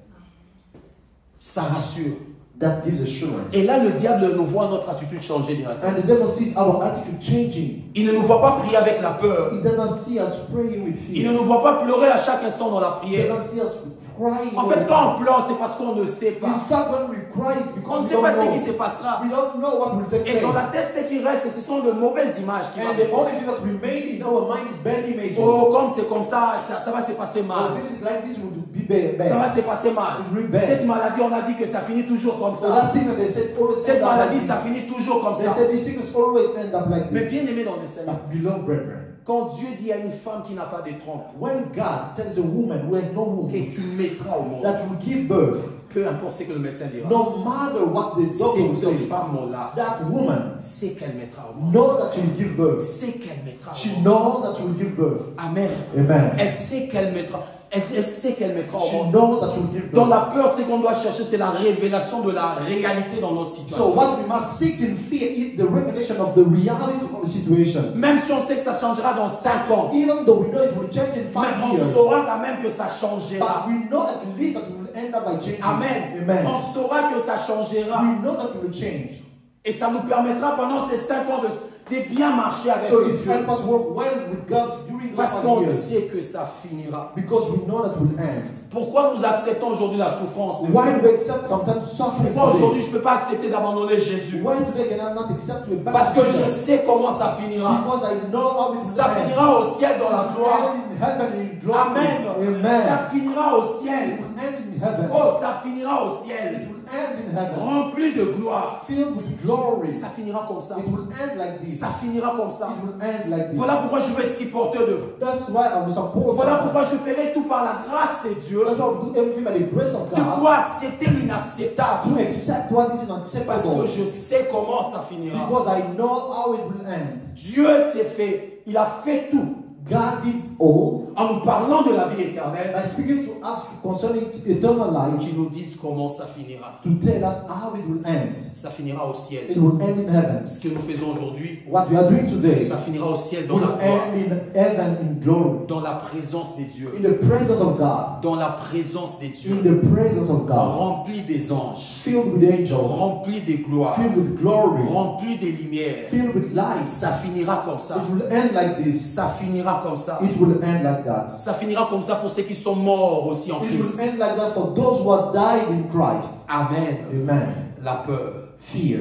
Ça rassure. That gives assurance. Et là, le diable nous voit notre attitude changer directement. And the devil sees our attitude changing. Il ne nous voit pas prier avec la peur. He doesn't see us praying with Il ne fear. nous voit pas pleurer à chaque instant dans la He prière. doesn't see us crying. En fait, quand on pleure, c'est parce qu'on ne sait In pas. fact, when we cry, it's On because ne we sait don't pas ce qui know. se passera. We don't know what will take Et dans place. la tête, ce qui reste, ce sont de mauvaises images qui vont And the rester. only thing that remains in our mind is bad images. Oh, comme c'est comme ça va se passer mal. Oh, since it's like this, would be bad. Ça va se passer mal. It will be bad. Cette maladie, on a dit que ça finit toujours comme So ça. that thing that they said always Cette end up like maladie, this. ça finit toujours comme They ça. said these sickness always end up like Mais this. bien aimé dans le Seigneur, But beloved brethren, quand Dieu dit à une femme qui n'a pas de trompe when God tells a woman who has no womb que tu mettras au monde, that will give birth, peu importe ce que le médecin dira, no matter what the doctor will cette say, femme-là that woman sait qu'elle mettra au monde. knows that she will give birth. Sait qu'elle mettra au She monde. knows that she will give birth. Amen. Amen. Elle sait qu'elle mettra. Elle sait qu'elle mettra au She monde. knows that she will give Dans birth. la peur, ce qu'on doit chercher, c'est la révélation de la réalité dans notre So situation. what we must seek in fear is the revelation of the reality of the situation. Même si on sait que ça changera dans 5 ans, Even though we know it will change in mais 5 on years, saura quand même que ça changera. but we know at least that it will end up by changing. Amen. Amen. On saura que ça changera. We know that it will change. Et ça nous permettra pendant ces 5 ans de bien marcher avec So Dieu. it's help us work well with God during Parce for qu'on years. sait que ça finira. Because we know that will end. Pourquoi nous acceptons aujourd'hui la souffrance? Why do we accept sometimes suffering Pourquoi today? aujourd'hui je ne peux pas accepter d'abandonner Jésus? Why today can I not accept you back? Parce que je sais comment ça finira. Because I know how it will Ça end. finira au ciel dans la gloire. In heaven, in glory. Amen. Amen. Ça finira au It ciel. will end in heaven. Oh, ça finira au It ciel. will end in heaven. Rempli de gloire. Filled with glory. Ça finira comme ça. It will end like this. Ça finira comme ça. It will end like this. Voilà pourquoi je vais si porteur de vous. That's why I will support. Voilà pourquoi je ferai tout par la grâce de Dieu. That's why I will do everything by the grace of De God. pouvoir accepter l'inacceptable. To accept what is Parce unacceptable. que je sais comment ça finira. Because I know how it will end. Dieu s'est fait. Il a fait tout. God did all En nous parlant de la vie éternelle. by speaking to us concerning eternal life Qui nous disent comment ça finira. to tell us how it will end. Ça finira au ciel. It will end in heaven. Ce que nous faisons aujourd'hui, What we are doing today ça finira au ciel dans will la gloire. end in heaven in glory. Dans la présence des dieux. In the presence of God. Dans la présence des In dieux. the presence of God. Rempli des anges. Filled with angels. Rempli des gloires. Filled with glory. Rempli des lumières. Filled with light. Ça finira comme ça. It will end like this. Ça finira comme ça. It will end like that. Ça finira comme ça pour ceux qui sont morts aussi en It Christ. will end like that for those who have died in Christ. Amen. Amen. La peur. Fear.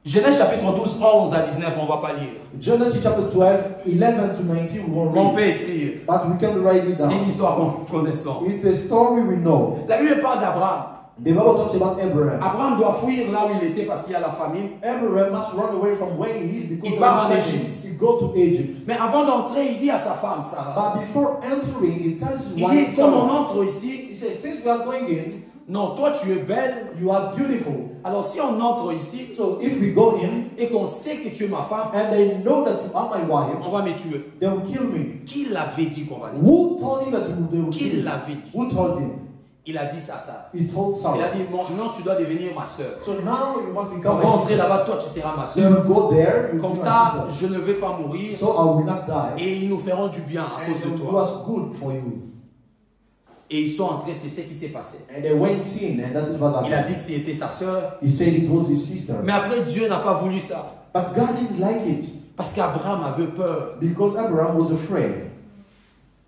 Genèse chapitre 12, 11 à 19, on ne va pas lire. Genesis chapter 12, 11 to 19, we won't Mais on read. peut écrire. But we can write it C'est une down. histoire qu'on connaissant. It's a story we know. La Bible parle d'Abraham. The Bible talks about Abraham. Abraham doit fuir là où il était parce qu'il y a la famine. Abraham must run away from where he is because Il of part en his famine. Égypte. He goes to Egypt. Mais avant d'entrer, il dit à sa femme, Sarah. But before entering, he tells his Il wife, dit, comme on Sarah, entre ici, he says, since we are going in, non, toi tu es belle. you are beautiful. Alors si on entre ici So if we go in et qu'on sait que tu es ma femme, and they know that you are my wife, on va me tuer. they will kill me. Qui l'avait dit qu'on va le tuer? Who told him that they will Qui kill him? l'avait dit? Who told him? Il a dit ça, ça. He told Il a Sarah. dit, non, tu dois devenir ma soeur. So now you must Quand become on va my entrer sister. là-bas, toi tu seras ma You soeur. will go there, you will Comme be my ça, sister. je ne vais pas mourir. So I will not die. Et ils nous feront du bien à And cause it de will do toi. us good for you. Et ils sont entrés, c'est ce qui s'est passé. And they went in, and that is what Il a happened. dit que c'était sa soeur. He said it was his sister. Mais après, Dieu n'a pas voulu ça. But God didn't like it Parce qu'Abraham avait peur. because Abraham was afraid.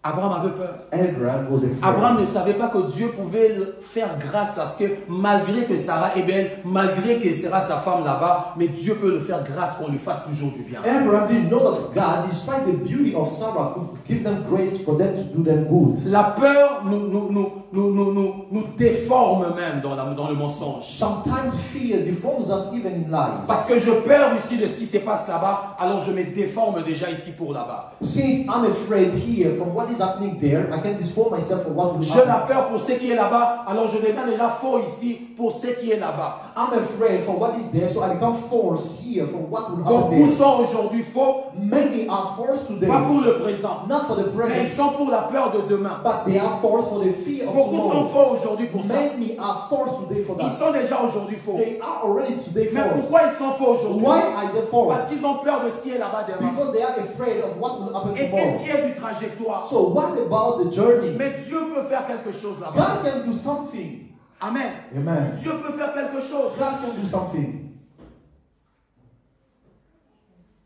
Abraham avait peur. Abraham was afraid. Abraham ne savait pas que Dieu pouvait faire grâce à ce que, malgré que Sarah est belle, malgré que sera sa femme là-bas, mais Dieu peut le faire grâce qu'on lui fasse toujours du bien. Abraham didn't know that God, despite the beauty of Sarah, could give them grace for them to do them good. La peur nous déforme même dans le mensonge. Sometimes fear deforms us even in lies. Parce que je peur ici de ce qui se passe là-bas, alors je me déforme déjà ici pour là-bas. Since I'm afraid here from what is happening there, I can disform myself for what will Je n'ai happen. peur pour ce qui est là-bas, alors je deviens déjà faux ici pour ce qui est là-bas. I'm afraid for what is there, so I become false here from what will happen Beaucoup there. sont aujourd'hui faux, Many are false today, pas pour le présent, not for the mais ils present, sont pour la peur de demain. but they are false for the fear of Beaucoup sont tomorrow. faux aujourd'hui pour ça. Many are false today for Ils that. sont déjà aujourd'hui faux. They are already today Mais false. pourquoi ils sont faux aujourd'hui? Why are they Parce false? qu'ils ont peur de ce qui est là-bas demain. Because they are afraid of what will happen Et qu'est-ce tomorrow. qui est du trajectoire? So what about the journey? Mais Dieu peut faire quelque chose là-bas. God can do something. Amen. Amen. Dieu peut faire quelque chose. God can do something.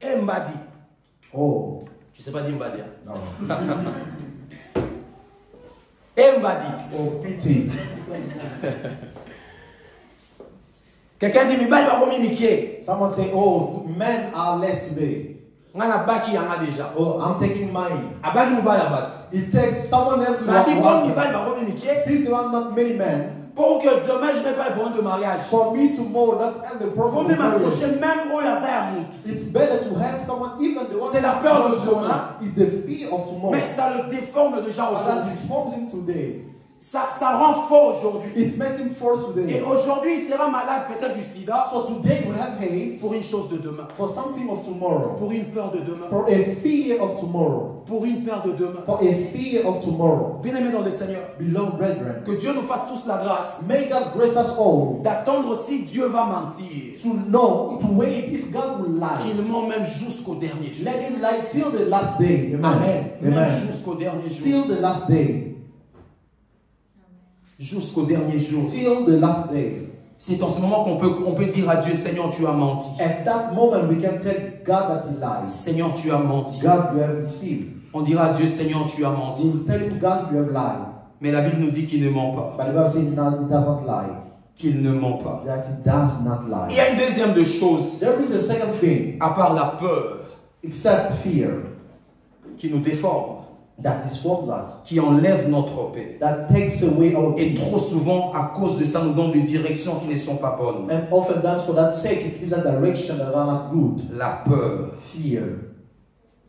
Et Mbadi. Oh, Je ne sais pas dire Mbadi. no. Et Mbadi. Oh, pity. Quelqu'un dit Mbadi va combien Mickey? Someone say, oh, men are less today. Ngana baki yanga déjà. Oh, I'm taking mine. Abaki Mbadi abaki. It takes someone else to Mais dit comme have Mbadi va combien Mickey? Since there are not many men, Pour que demain je n'ai pas besoin de mariage. for me tomorrow not have the Faut problem of même marriage, approcher même au Yaza Yamout. it's better to have someone, even the one C'est la who peur has de someone, demain. it's the fear of tomorrow. Mais ça le déforme déjà And that aujourd'hui. disforms him today. Ça rend faux aujourd'hui. It makes him false Et today. aujourd'hui, il sera malade peut-être du sida So today we'll have hate pour une chose de demain. for something of tomorrow, Pour une peur de demain. for a fear of tomorrow, Pour une peur de demain. for a fear of tomorrow. Bien-aimés dans le Seigneur, Beloved brethren, que Dieu nous fasse tous la grâce may God grace us all d'attendre si Dieu va mentir. to know, to wait if God will lie. Qu'il ment même jusqu'au dernier jour. Let him lie till the last day. Amen. Amen. Même Amen. jusqu'au dernier jour. Till the last day. Jusqu'au dernier jour. Till the last day. C'est en ce moment qu'on peut dire à Dieu, Seigneur, tu as menti. At that moment, we can tell God that He lies. Seigneur, tu as menti. God, you have deceived. On dira à Dieu, Seigneur, tu as We menti. will tell him, God, you have lied. Mais la Bible nous dit qu'il ne ment pas. But the Bible says no, it does not lie. Qu'il ne ment pas. That it does not Il y lie. a une deuxième de choses, There is a second thing, à part la peur, except fear, qui nous déforme, that disforms us, qui enlève notre paix. that takes away our Et peace. trop souvent, à cause de ça, nous donne des directions qui ne sont pas bonnes. And oftentimes, for that sake, it gives a direction that are not good. La peur. Fear.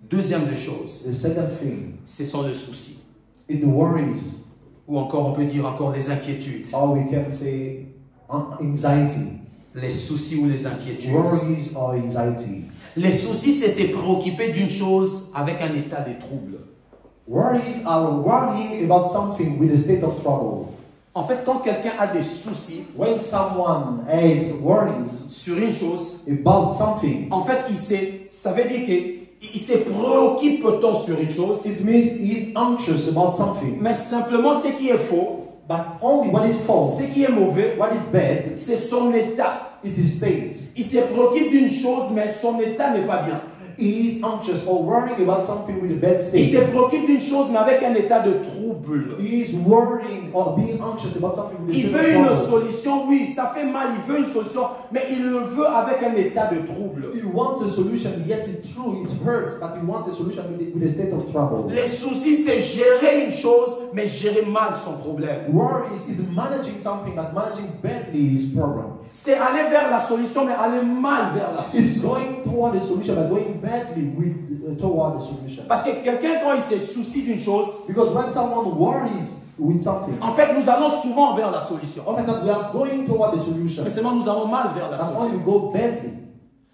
Deuxième de choses, The second thing, ce sont les soucis. is the worries, Ou encore, on peut dire encore les inquiétudes. or we can say anxiety. Les soucis ou les inquiétudes. Worries or anxiety. Les soucis, c'est se préoccuper d'une chose avec un état de trouble. Worries are worrying about something with a state of trouble. En fait, quand quelqu'un a des soucis When someone has worries sur une chose, about something, en fait, ça veut dire qu'il se préoccupe tant sur une chose, it means he's anxious about something. mais simplement ce qui est faux, But only what is false, ce qui est mauvais, what is bad, c'est son état. it is state. Il se préoccupe d'une chose, mais son état n'est pas bien. He is anxious or worrying about something with a bad Il se state. préoccupe d'une chose, mais avec un état de trouble. He is worrying or being anxious about something with a Il state veut of une trouble. solution, oui, ça fait mal, il veut une solution, mais il le veut avec un état de trouble. He wants a solution. Yes, it's true. It hurts, but he wants a solution with a state of trouble. Les soucis, c'est gérer une chose, mais gérer mal son problème. Worries is managing something, but managing badly his problem. C'est aller vers la solution, mais aller mal vers la It's solution. going toward a solution, but going badly toward the solution. Parce que quelqu'un, quand il se soucie d'une chose, Because when someone worries with something, en fait, nous allons souvent vers la solution. often that we are going toward the solution, Mais seulement nous allons mal vers la and when solution. you go badly,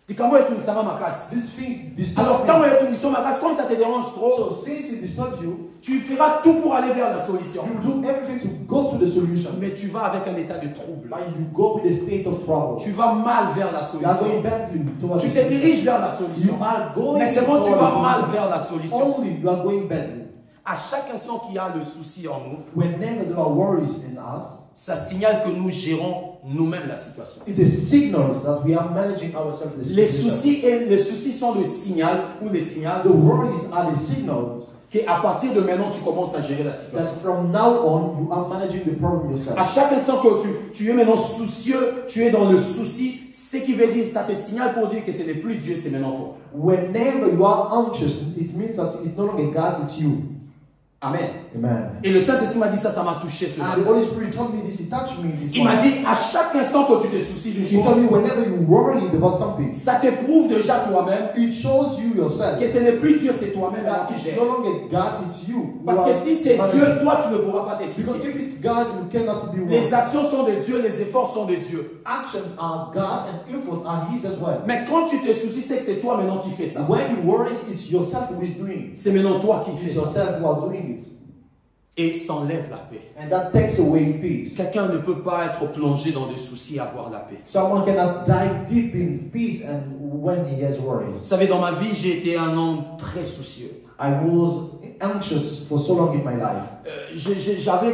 Et comment est-ce que ça va ma casse? these things Alors, disturb quand you. est-ce que ma casse, comme ça te dérange trop, So since it disturbs you, tu feras tout pour aller vers la solution. you do everything to go to the solution, Mais tu vas avec un état de trouble. but you go with a state of trouble. Tu vas mal vers la You are going solution. badly towards Tu the te solution. diriges vers la You solution. are going Mais c'est bon, tu toward vas the mal solution. vers la solution. Only you are going badly. À chaque instant qu'il y a le souci en nous, Whenever there are worries in us, ça signale que nous gérons nous-mêmes la situation. it is signals that we are managing ourselves. The Les situation. soucis sont le signal ou les signaux The worries are the signals qu'à partir de maintenant, tu commences à gérer la that situation. from now on you are managing the problem À yourself. chaque instant que tu es maintenant soucieux, tu es dans le souci, ce qui veut dire, ça te signale pour dire que ce n'est plus Dieu, c'est maintenant toi. Whenever you are anxious, it means that it's no longer God, it's you. Amen. Amen. Et le Saint-Esprit m'a dit ça, ça m'a touché ce And the matin. Holy Spirit told me this, He touched me this Il m'a morning. dit, à chaque instant que tu te soucies d'une He told me chose, whenever you worried about something, ça te prouve déjà toi-même it shows you yourself que ce n'est plus Dieu, c'est toi-même that qui it's gère. no longer God, it's you. who Parce are que si c'est managing. Dieu, toi, tu ne pourras pas te Because soucier. if it's God, you cannot be Les worried. actions sont de Dieu, les efforts sont de Dieu. Actions are God and efforts are His as well. Mais quand tu te soucies, c'est que c'est toi maintenant qui fais ça. When you worry, it's yourself who is doing. C'est maintenant toi qui It's fais ça. yourself who are doing it. Et s'enlève la paix. And that takes away peace. Quelqu'un ne peut pas être plongé dans des soucis et avoir la paix. Someone cannot dive deep in peace and when he has worries. Vous savez, dans ma vie, j'ai été un homme très soucieux. I was anxious for so long in my life.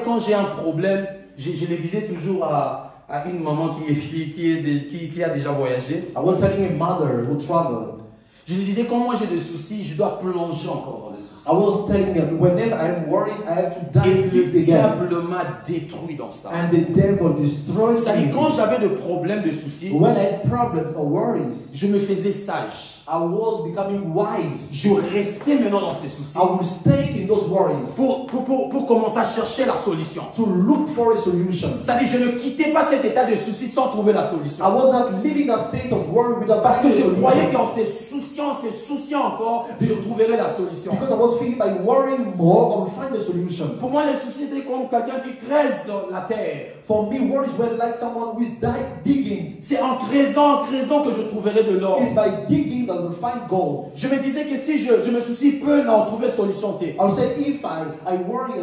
Quand j'ai un problème, je le disais toujours à une maman qui a déjà voyagé. I was telling a mother who traveled. Je lui disais, quand moi j'ai des soucis, je dois plonger encore dans les soucis. I was telling her, whenever I have worries, I have to Et dive le deep again. diable m'a détruit dans ça. And the devil destroyed C'est-à-dire, me. quand j'avais des problèmes de soucis, When I had problems or worries, je me faisais sage. I was becoming wise. Je restais maintenant dans ces soucis I would stay in those worries pour commencer à chercher la solution. to look for a solution. C'est-à-dire, je ne quittais pas cet état de soucis sans trouver la solution. I was not living that state of worry without Parce que finding a je croyais solution. qu'en se souciant encore, je trouverais la solution. Because I was thinking by worrying more, I will find a solution. Pour moi, les soucis, c'était comme quelqu'un qui creuse la terre. For me, worries were like someone who is digging. C'est en creusant que je trouverai de l'or. It's by digging that we'll find gold. Je me disais que si je me soucie peu, n'en trouver solution. I will say if I worry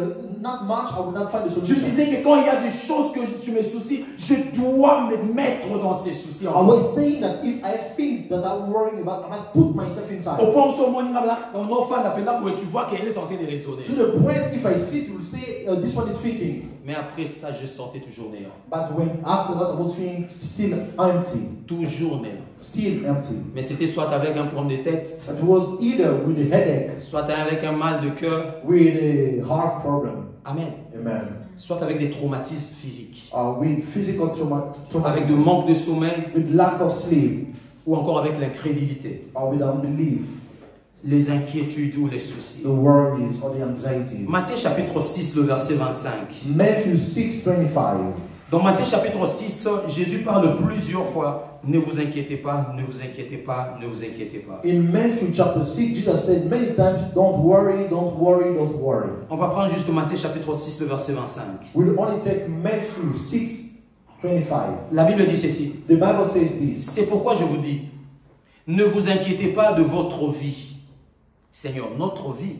not much, I will not find a Je me solution. disais que quand il y a des choses que je me soucie, je dois me mettre dans ces soucis. I was saying that if I have things that I'm worrying about, I must put myself Au inside. point où on offre la peine où tu vois qu'elle est en train de raisonner. To the point, if I sit, you will say, this one is thinking. Mais après ça, je sortais toujours néant. But after that, I was feeling still empty. Toujours néant. Still empty. Mais c'était soit avec un problème de tête, It was either with a headache, soit avec un mal de cœur. with a heart problem. Amen. Amen. Soit avec des traumatismes physiques. With physical Avec de traumatism, manque de sommeil. with lack of sleep, Ou encore avec l'incrédulité. or with unbelief, Les inquiétudes ou les soucis. the worries or the anxieties. Matthieu chapitre 6, le verset 25. Matthew 6:25. Dans Matthieu chapitre 6, Jésus parle plusieurs fois. Ne vous inquiétez pas, ne vous inquiétez pas, ne vous inquiétez pas. In Matthew chapter 6, Jesus said many times, don't worry, don't worry, don't worry. On va prendre juste Matthieu chapitre 6, le verset 25. We'll only take Matthew 6:25. La Bible dit ceci. The Bible says this. C'est pourquoi je vous dis, ne vous inquiétez pas de votre vie. Seigneur, notre vie.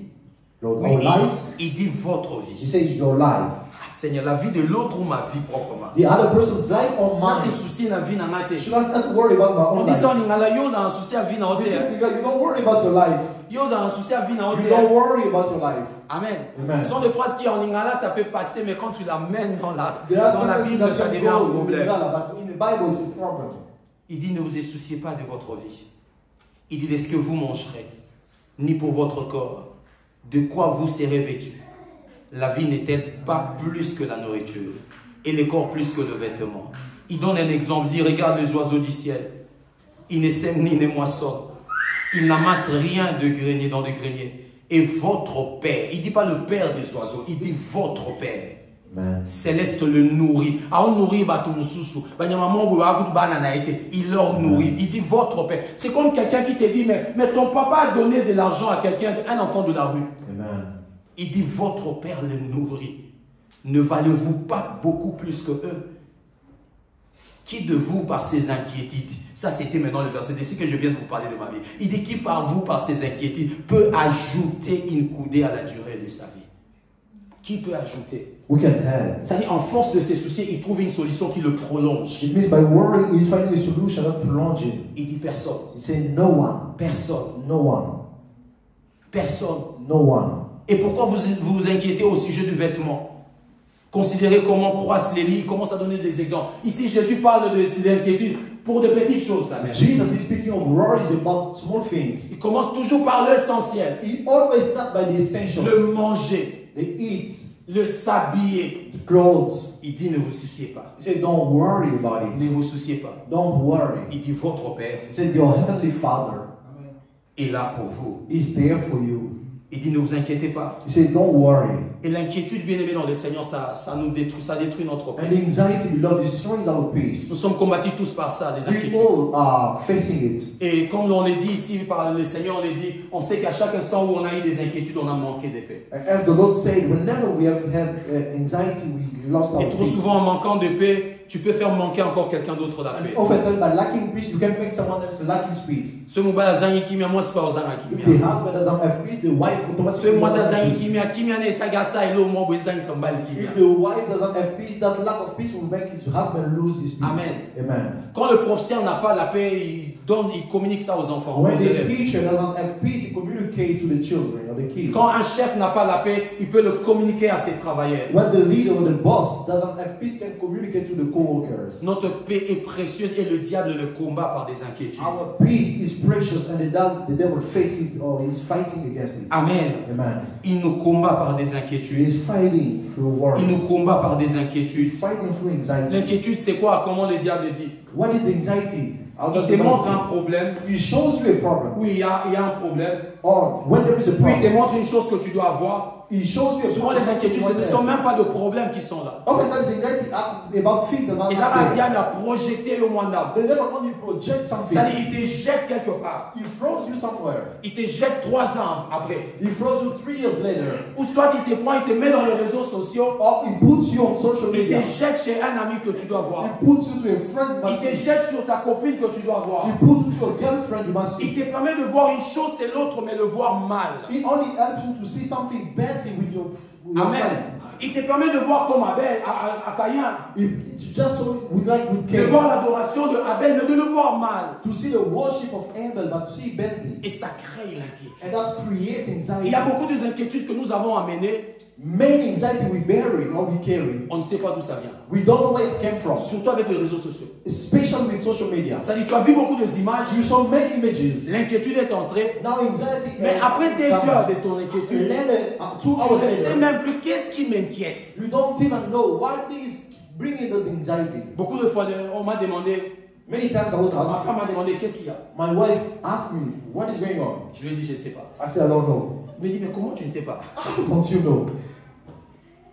Lord, Oui, our lives, il dit votre he vie. said your life. Seigneur, la vie de l'autre ou ma vie proprement. The other person's life or Moi, c'est mine. souci la vie dans ma tête. Should I not worry about my On own dit life? ça, on a yo a un souci à vie dans They terre. said, you don't worry about your life. Yo a un souci à vie dans You terre. don't worry about your life. Amen. Amen. Ce sont des phrases qui en lingala ça peut passer, mais quand tu l'amènes dans la There are Bible, sentences ça that devient can un go in problème. Lingala, but in the Bible it's a problem. Il dit, ne vous souciez pas de votre vie. Il dit, de ce que vous mangerez, ni pour votre corps, de quoi vous serez vêtus. La vie n'est-elle pas plus que la nourriture, et le corps plus que le vêtement. Il donne un exemple, il dit, regarde les oiseaux du ciel. Ils ne sèment ni ne moissonnent. Ils n'amassent rien de grenier dans le grenier. Et votre Père, il ne dit pas le Père des oiseaux, il dit votre Père. Amen. Céleste le nourrit. Il leur nourrit. Il dit votre Père. C'est comme quelqu'un qui te dit, mais ton papa a donné de l'argent à quelqu'un, un enfant de la rue. Amen. Il dit votre Père le nourrit. Ne valez-vous pas beaucoup plus que eux? Qui de vous par ses inquiétudes, ça c'était maintenant le verset d'ici que je viens de vous parler de ma vie. Il dit qui par vous par ses inquiétudes peut ajouter une coudée à la durée de sa vie? Qui peut ajouter? We can have. C'est-à-dire, en force de ses soucis, il trouve une solution qui le prolonge. It means by worrying, he's finding a solution, not prolonging. Il dit personne. He said no one, Personne. no one, Personne. no one. Et pourquoi vous inquiétez au sujet du vêtement? Considérez comment croissent les lits. Il commence à donner des exemples. Ici, Jésus parle d'inquiétude pour de petites choses. Là même. Jesus is speaking of worries about small things. Il commence toujours par l'essentiel. He always starts by the essential. Le manger. The eat, Le s'habiller. the clothes. Il dit ne vous souciez pas. He said don't worry about Ne it. vous souciez pas. Don't worry. Il dit votre Père He said your heavenly Father est là pour vous. is there for you. Il dit ne vous inquiétez pas. He said don't worry. Et l'inquiétude, bien aimé dans le Seigneur, ça nous détruit, ça détruit notre paix. And the anxiety, beloved, destroys our peace. Nous sommes combattus tous par ça, les We inquiétudes. all are facing it. Et comme on l'a dit ici par le Seigneur, on l'a dit, on sait qu'à chaque instant où on a eu des inquiétudes, on a manqué de paix. And as the Lord said, whenever we have had anxiety, we lost our Et trop peace. souvent, en manquant de paix, tu peux faire manquer encore quelqu'un d'autre la paix. And oftentimes, by lacking peace, you can make someone else lack his peace. Ce mobile zangi kimia, moi c'est pas ozanga If the kimia. husband doesn't have peace, the wife Ce automatically moi doesn't have zangi peace. kimia, kimia ne sagasa elo mo bezangi sambali kimia. If the wife doesn't have peace, that lack of peace will make his husband lose his peace. Amen. Amen. Quand le professeur n'a pas la paix, il communique ça aux enfants. When aux the élèves. teacher doesn't have peace, he communicates to the children or the kids. Quand un chef n'a pas la paix, il peut le communiquer à ses travailleurs. When the leader or the boss doesn't have peace, can communicate to the co-workers. Notre paix est précieuse et le diable le combat par des inquiétudes. Our peace is precious, and the devil faces it or is fighting against it. Amen. Amen. Il nous combat par des He inquiétudes. is fighting through worries. Il nous combat par des He's inquiétudes. fighting through anxiety. L'inquiétude, c'est quoi? Comment le diable dit? What is the anxiety? How Il does te the montre mind un problème. He shows you a problem. Oui, il y a un problème. Or when there is a Puis il te problem, montre une chose que tu dois avoir. he shows you a Souvent, problem. les inquiétudes, ce ne sont même pas de problèmes qui sont là. Oftentimes anxiety about things that are Et not ça va, le there. diable a projeté au moins d'arbre. The devil only project something. C'est-à-dire, il te jette quelque part. He throws you somewhere. Il te jette 3 ans après. He throws you 3 years later. Ou soit il te prend, il te met dans les réseaux sociaux. Or he puts you on social Il media. te jette chez un ami que tu dois voir. He puts you to a friend you Il must te see. jette sur ta copine que tu dois voir. He puts you to a girlfriend you must Il see. te permet de voir une chose, c'est l'autre, mais le voir mal. He only helps you to see something badly with your Amen. friend. Il te permet de voir comme Abel, à Caïn, Just so with de Cain, voir l'adoration de Abel, mais de le voir mal. to see the worship of Abel, but to see badly. Et ça crée l'inquiétude. And that creates Il anxiety. y a beaucoup d'inquiétudes que nous avons amenées Many anxiety we bury or we carry, on ne sait pas d'où ça vient. we don't know where it came from. Surtout avec les réseaux sociaux. Especially with social media. Ça dit, tu as vu beaucoup d'images, You saw many images. l'inquiétude est entrée, Now anxiety. mais après des heures de ton inquiétude, Later, 2 tu hours ne sais later, même plus qu'est-ce qui m'inquiète. you don't even know what is bringing the anxiety. Beaucoup de fois, on m'a demandé, Many times I was ma asked, femme m'a demandé qu'est-ce qu'il y a. my wife asked me, what is going on? Je lui ai dit, je ne sais pas. I said, I don't know. Elle me dit, mais comment tu ne sais pas? How don't you know?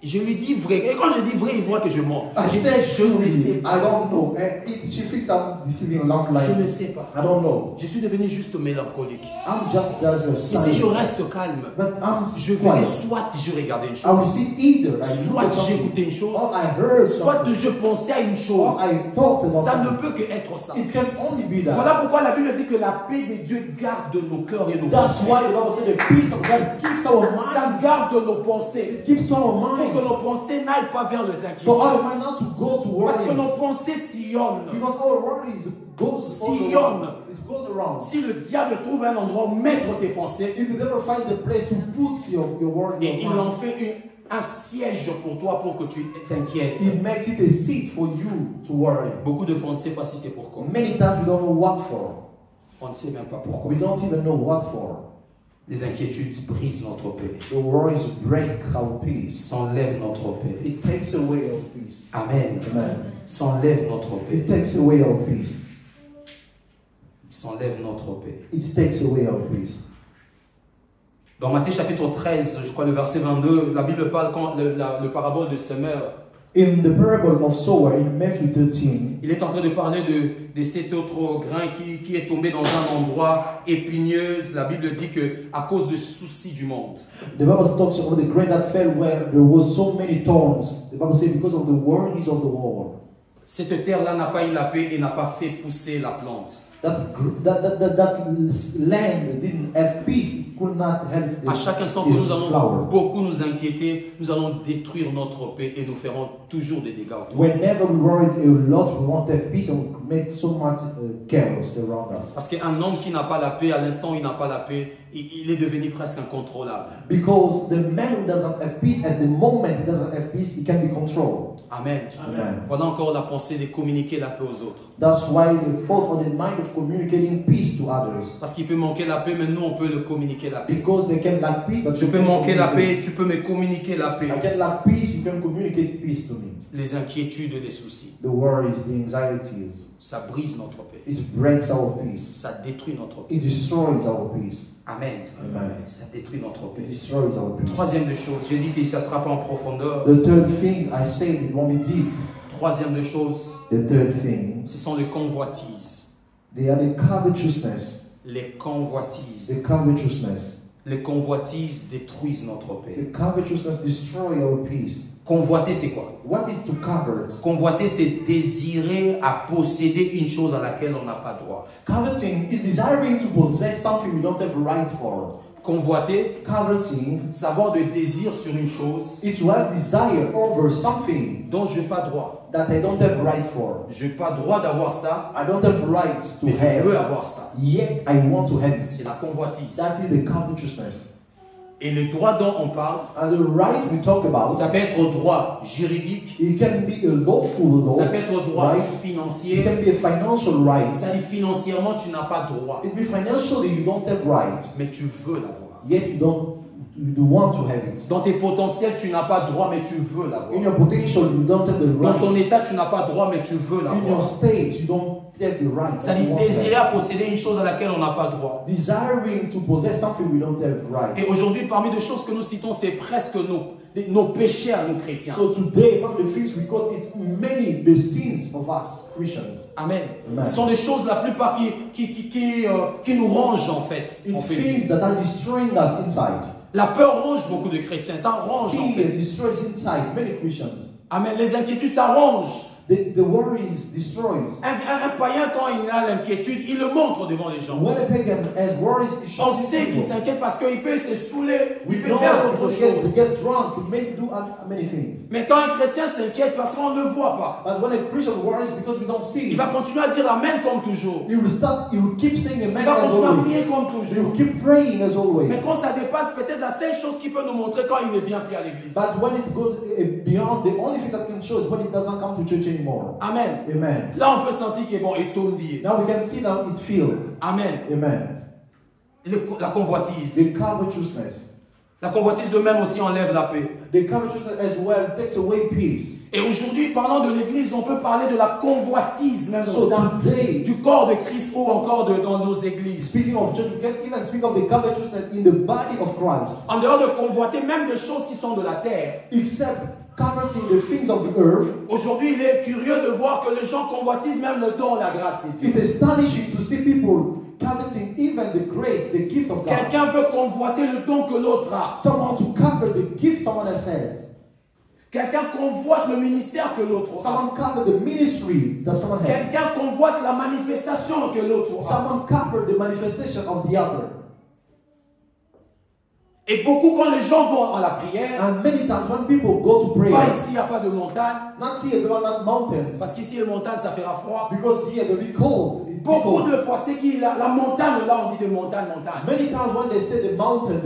Je lui dis vrai. Et quand je dis vrai, il voit que je mens. I Je, said, je ne sais truly, pas. I don't know. She thinks I'm deceiving along Je ne like, sais pas. I don't know. Je suis devenu juste mélancolique. I'm just as a Et si je silent. reste calme, But I'm je vais quiet. soit je regardais une I will chose, see either I look soit at something, j'écoutais une chose, or I heard soit something, je pensais à une or chose. I thought about Ça ne something. peut que être ça. It can only be that. Voilà pourquoi la Bible dit que la paix de Dieu garde nos cœurs et nos That's pensées. why the Bible says the peace of God keeps our Ça minds. garde nos pensées. It keeps our Pour que minds. nos pensées n'aillent pas vers les For inquiétudes. our mind not to go to Parce que nos worries. pensées sillonnent. Because our worries goes around. It goes around. Si le diable trouve un endroit où mettre tes pensées, If the devil finds a place to put your worry et il in your en mind, fait un siège pour toi pour que tu t'inquiètes. it makes it a seat for you to worry. Beaucoup de fois, on ne sait pas si c'est pourquoi. Many times we don't know what for. On ne sait même pas pourquoi. We don't even know what for. Les inquiétudes brisent notre paix, The worries break our peace. s'enlèvent notre paix. It takes away our peace. Amen. Amen. S'enlève notre paix. It takes away our peace. S'enlève notre paix. It takes away our peace. Dans Matthieu chapitre 13, je crois le verset 22, la Bible parle quand le parabole de semeur. In the parable of sower in Matthew 13, Il est en train de parler de cet autre grain qui est tombé dans un endroit épineux. La Bible dit que à cause des soucis du monde. the Bible talks about the grain that fell where there was so many thorns. The Bible says because of the worries of the world. Cette terre-là n'a pas eu la paix et n'a pas fait pousser la plante. That land didn't have peace. It could not have the, À chaque instant que nous allons flower. beaucoup nous inquiéter, nous allons détruire notre paix et nous ferons toujours des dégâts autour. Whenever we worry a lot, we won't have peace and we make so much chaos around us. Parce qu'un homme qui n'a pas la paix, à l'instant où il n'a pas la paix, il est devenu presque incontrôlable. Because the man who doesn't have peace, at the moment he doesn't have peace, he can be controlled. Amen. Amen. Voilà encore la pensée de communiquer la paix aux autres. That's why the thought or the mind of communicating peace to others. Parce qu'il peut manquer la paix, mais nous on peut le communiquer la paix. Because they can lack peace, but Je you peux can manquer la communicate. paix, tu peux me communiquer la paix. I can lack peace, you can communicate peace to me. Les inquiétudes et les soucis, The worries, the anxieties, ça brise notre paix. it breaks our peace. Ça détruit notre paix. It destroys our peace. Amen. Amen. Ça détruit notre paix. It destroys our peace. Troisième des choses, j'ai dit que ça ne sera pas en profondeur. The third thing I said, it won't be deep. Troisième des choses, The third thing, ce sont les convoitises. they are the covetousness. Les convoitises. The covetousness. Les convoitises détruisent notre paix. The covetousness destroy our peace. Convoiter, c'est quoi? What is to covet? Convoiter, c'est désirer à posséder une chose à laquelle on n'a pas droit. Coveting is desiring to possess something we don't have right for. Convoiter, Coveting savoir de désir sur une chose is to have desire over something dont je n'ai pas droit. that I don't have right for. Je n'ai pas droit d'avoir ça, I don't have rights to mais je veux have, avoir ça. yet I want to have it. C'est la convoitise. That is the covetousness. Et le droit dont on parle, And the right we talk about, ça peut être au droit juridique, it can be a lawful law, ça peut être au droit right? It financier. can be a financial right. Ça dit financièrement, tu n'as pas droit, It be financially you don't have right, mais tu veux l'avoir. yet you want to have it. Dans tes potentiels, tu n'as pas droit, mais tu veux l'avoir. In your potential you don't have the Dans ton right. état, tu n'as pas droit, mais tu veux In your l'avoir. state you don't have the right. Ça You dit want désirer that. à posséder une chose à laquelle on n'a pas droit. Desiring to possess something we don't have right. Et aujourd'hui, parmi les choses que nous citons, c'est presque nos péchés à nous chrétiens. So today, one of the things we call it's many the sins of us Christians. Amen. Amen. Ce sont des choses la plupart qui nous rongent en fait. on It's peut things dire. that are destroying us inside. La peur ronge beaucoup de chrétiens, ça ronge en Fear fait. destroys inside many Christians. Amen. Les inquiétudes, ça ronge. The worries destroys. Un païen, quand il a l'inquiétude, il le montre devant les gens. When a pagan has worries, it On shows sait qu'il people. s'inquiète parce qu'il peut se saouler, We il peut know faire drunk, autre to chose. get drunk, to do many things. Mais quand un chrétien s'inquiète parce qu'on ne le voit pas, But when a Christian worries because we don't see il it, va continuer à dire Amen comme toujours. he will keep saying Il amen va as continuer à always. prier comme He toujours. will keep praying as always. Mais quand ça dépasse peut-être la seule chose qui peut nous montrer quand il ne vient plus à l'église. But when it goes beyond, the only thing that can show is when it doesn't come to church anymore. Amen. Amen. Là, on peut sentir qu'il est bon et tourner. Now we can see now it's filled. Amen. Amen. La convoitise. The covetousness. La convoitise de même aussi enlève la paix. The covetousness as well takes away peace. Et aujourd'hui, parlant de l'église, on peut parler de la convoitise même So au sein today, du corps de Christ ou encore dans nos églises. speaking of church, we can even speak of the covetousness in the body of Christ. En dehors de convoiter même des choses qui sont de la terre. Except coveting the things of the earth. Aujourd'hui, il est curieux de voir que les gens convoitisent même le don, la grâce de Dieu. It is astonishing to see people coveting even the grace, the gift of God. Quelqu'un veut convoiter le don que l'autre a. Someone to cover the gift someone else has. Quelqu'un convoite le ministère que l'autre a. Someone cover the ministry that someone has. Quelqu'un convoite la manifestation que l'autre a. Someone cover the manifestation of the other. Et beaucoup, quand les gens vont à la prière, And many times when people go to prayer, pas ici, il n'y a pas de montagne. not here, there are not mountains, Parce qu'ici, les montagnes, ça fera froid. because here they'll be cold. Beaucoup de fois, c'est qui la montagne, là, on dit de montagne. Many times when they say the mountain,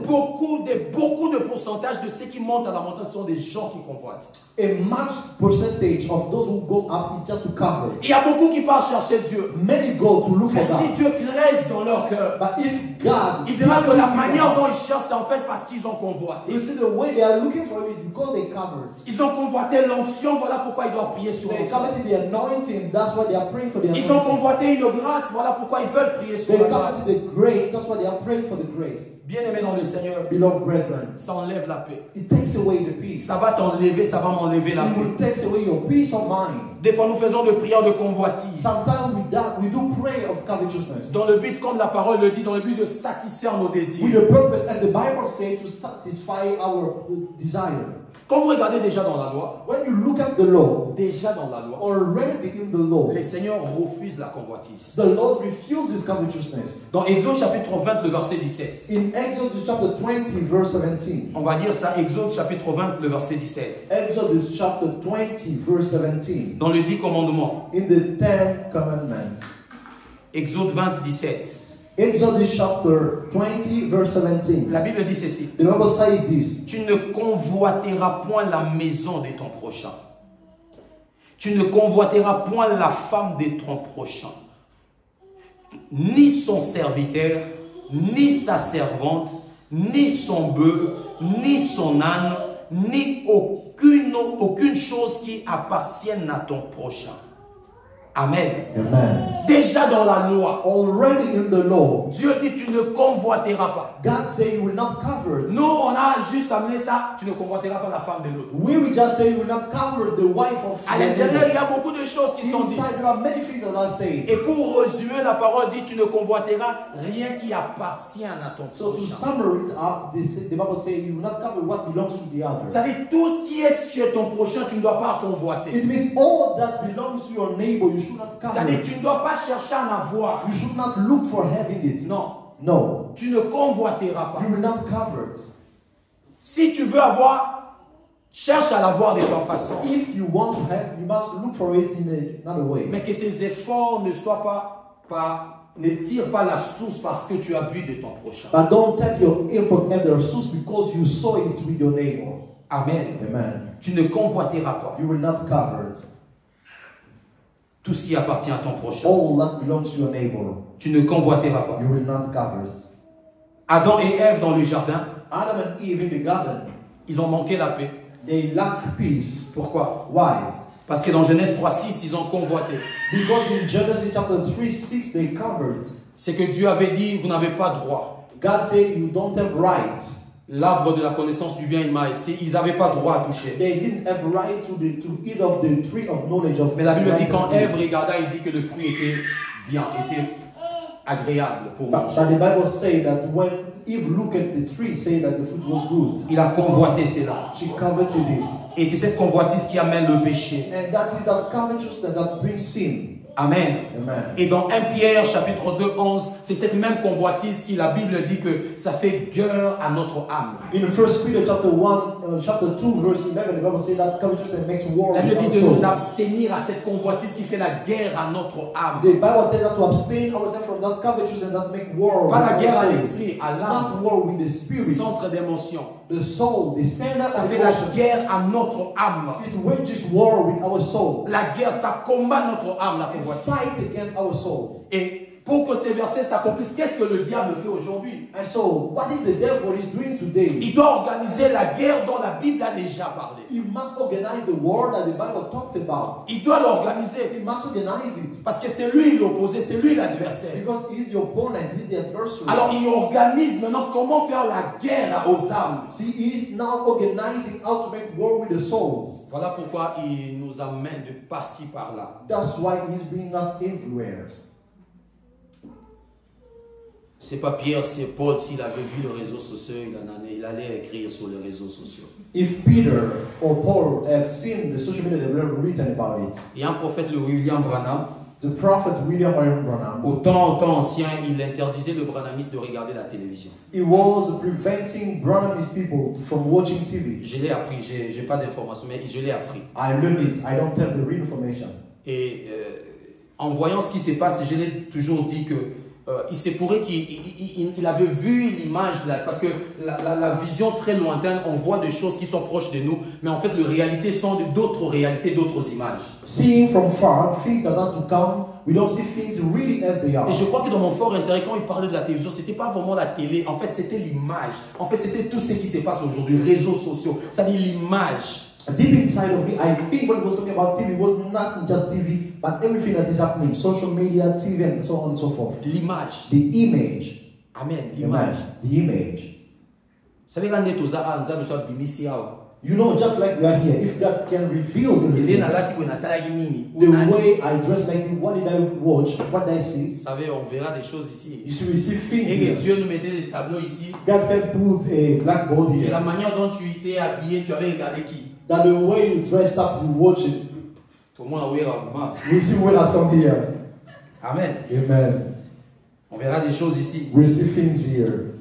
Beaucoup de pourcentage de ceux qui montent à la montagne sont des gens qui convoitent. a much percentage of those who go up is just to cover Il it. y a beaucoup qui partent chercher Dieu. Many go to look Mais for si God. Dieu creuse dans leur cœur, But if God, il verra que la manière dont ils cherchent, c'est en fait parce qu'ils ont convoité. you see the way they are looking for it because they covered. Ils ont convoité l'onction, voilà pourquoi ils doivent prier sur They l'onction. coveted the anointing, that's why they are praying for the Ils ont anointing. convoité une grâce, voilà pourquoi ils veulent prier sur They la grâce. coveted the grace, that's why they are praying for the grace. Bien-aimé dans le Seigneur, Beloved brethren, ça enlève la paix. it takes away the peace. Ça va t'enlever, ça va m'enlever la It will paix. take away your peace of mind. Des fois, nous faisons de prières de convoitise. Sometimes we do pray of covetousness. Dans le but, comme la parole le dit, dans le but de satisfaire nos désirs. With the purpose, as the Bible says, to satisfy our desire. Quand vous regardez déjà dans la loi, When you look at the law, déjà dans la loi, already in the law, les seigneurs refusent la convoitise. the Lord refuses covetousness. Dans Exode chapitre 20, le verset 17. In Exodus chapter 20, verse 17. On va lire ça, Exode chapitre 20, le verset 17. Exodus chapter 20, verse 17. Dans le 10 commandements. In the 10 commandments. Exode 20, 17. Exodus chapter 20, verse 17. La Bible dit ceci. The Bible says this. Tu ne convoiteras point la maison de ton prochain. Tu ne convoiteras point la femme de ton prochain. Ni son serviteur, ni sa servante, ni son bœuf, ni son âne, ni aucune chose qui appartienne à ton prochain. Amen. Amen. Déjà dans la loi, Already in the law, Dieu dit tu ne convoiteras pas. God say you will not cover it. Nous, on a juste amené ça, tu ne convoiteras pas la femme de l'autre. We will just say you will not cover the wife of À your l'intérieur, il y neighbor. a beaucoup de choses qui sont dites. Inside there are many things that are said. Et pour résumer, la parole dit tu ne convoiteras rien qui appartient à ton So to prochain. summarize it up, the Bible says you will not cover what belongs to the other. Ça dit tout ce qui est chez ton prochain, tu ne dois pas convoiter. It means all that belongs to your neighbor, you should not Ça cover dit it. tu ne dois pas chercher à en avoir. You should not look for having it. Non, No. tu ne convoiteras pas. You will not cover it. Si tu veux avoir, cherche à l'avoir de ta façon. If you want to have, you must look for it in another way. Mais que tes efforts ne soient ne tirent pas la source parce que tu as vu de ton prochain. But don't take your effort and their source because you saw it with your neighbor. Amen. Amen. Tu ne convoiteras pas You will not cover it. tout ce qui appartient à ton prochain. All that belongs to your neighbor, Tu ne convoiteras pas. you will not cover it. Adam et Ève dans le jardin, Adam and Eve in the garden, ils ont manqué la paix. they lack peace. Pourquoi? Why? Parce que dans Genèse 3:6, ils ont convoité. Because in Genesis chapter 3:6 they covered. C'est que Dieu avait dit, vous n'avez pas droit. God said you don't have right. L'arbre de la connaissance du bien et du mal, ils n'avaient pas droit à toucher. They didn't have right to eat of the tree of knowledge of. Mais la Bible dit right quand and Ève evil. regarda, il dit que le fruit était bien, était agréable pour But manger. the Bible says that when Eve looked at the tree, say that the fruit was good. Il a convoité cela. She coveted it. Et c'est cette convoitise qui amène le péché. And that is that covetousness that brings sin. Amen. Amen. Et dans 1 Pierre chapitre 2, 11, c'est cette même convoitise qui, la Bible dit que ça fait guerre à notre âme. In 1 Peter chapter 2, verse 11, the Bible says that covetousness makes war La with Bible our dit de nous soul. abstenir à cette convoitise qui fait la guerre à notre âme. The Bible tells us to abstain ourselves from that covetousness that make war with Pas la guerre à our soul. l'esprit, à l'âme, Not war with the spirit, centre d'émotion. the soul, the center Ça of fait la emotion. guerre à notre âme. It wages war with our soul. La guerre, ça combat notre âme, la It convoitise. fight against our soul. Et pour que ces versets s'accomplissent, qu'est-ce que le diable fait aujourd'hui? And so, what is the devil is doing today? Il doit organiser la guerre dont la Bible a déjà parlé. He must organize the war that the Bible talked about. Il doit l'organiser. He must organize it. Parce que c'est lui l'opposé, c'est lui l'adversaire. Because he's the opponent, he's the adversary. Alors il organise maintenant comment faire la guerre aux âmes. See, he's now organizing how to make war with the souls. Voilà pourquoi il nous amène de par-ci par-là. That's why he's bringing us everywhere. C'est pas Pierre, c'est Paul. S'il avait vu les réseaux sociaux, il allait écrire sur les réseaux sociaux. If Peter or Paul have seen the social media, they would have written about it. Il y a un prophète, le William Branham. The prophet William Marion Branham, Au temps ancien, il interdisait le branhamisme de regarder la télévision. he was preventing Branhamese people from watching TV. Je l'ai appris, j'ai pas d'informations, mais je l'ai appris. I learned it. I don't have the real information. Et en voyant ce qui se passe, je l'ai toujours dit que il se pourrait qu'il avait vu l'image, parce que la vision très lointaine, on voit des choses qui sont proches de nous, mais en fait, les réalités sont d'autres réalités, d'autres images. Seeing from far things that are to come, we don't see things really as they are. Et je crois que dans mon fort intérêt, quand il parlait de la télévision, c'était pas vraiment la télé, en fait, c'était l'image. En fait, c'était tout ce qui se passe aujourd'hui, réseaux sociaux, c'est-à-dire l'image. Deep inside of me, I think when he was talking about TV, it was not just TV, but everything that is happening, social media, TV, and so on and so forth. L'image. The image. Amen. L'image. The image. Vous savez, quand on est aux arts, nous sommes bénis. You know, just like we are here, if God can reveal the Il est reveal, dans la tique, on a taillé mini. the way I dress like this, what did I watch? What did I see? Vous savez, on verra des choses ici. You should receive things Et que here. Dieu nous mettait des tableaux ici. God can put a blackboard Et la here. manière dont tu étais habillé, tu avais regardé qui? That the way you dressed up, you watch it. Tout le monde a ouvert l'argument. We see where some here. Amen. Amen. On verra des choses ici. We see things here.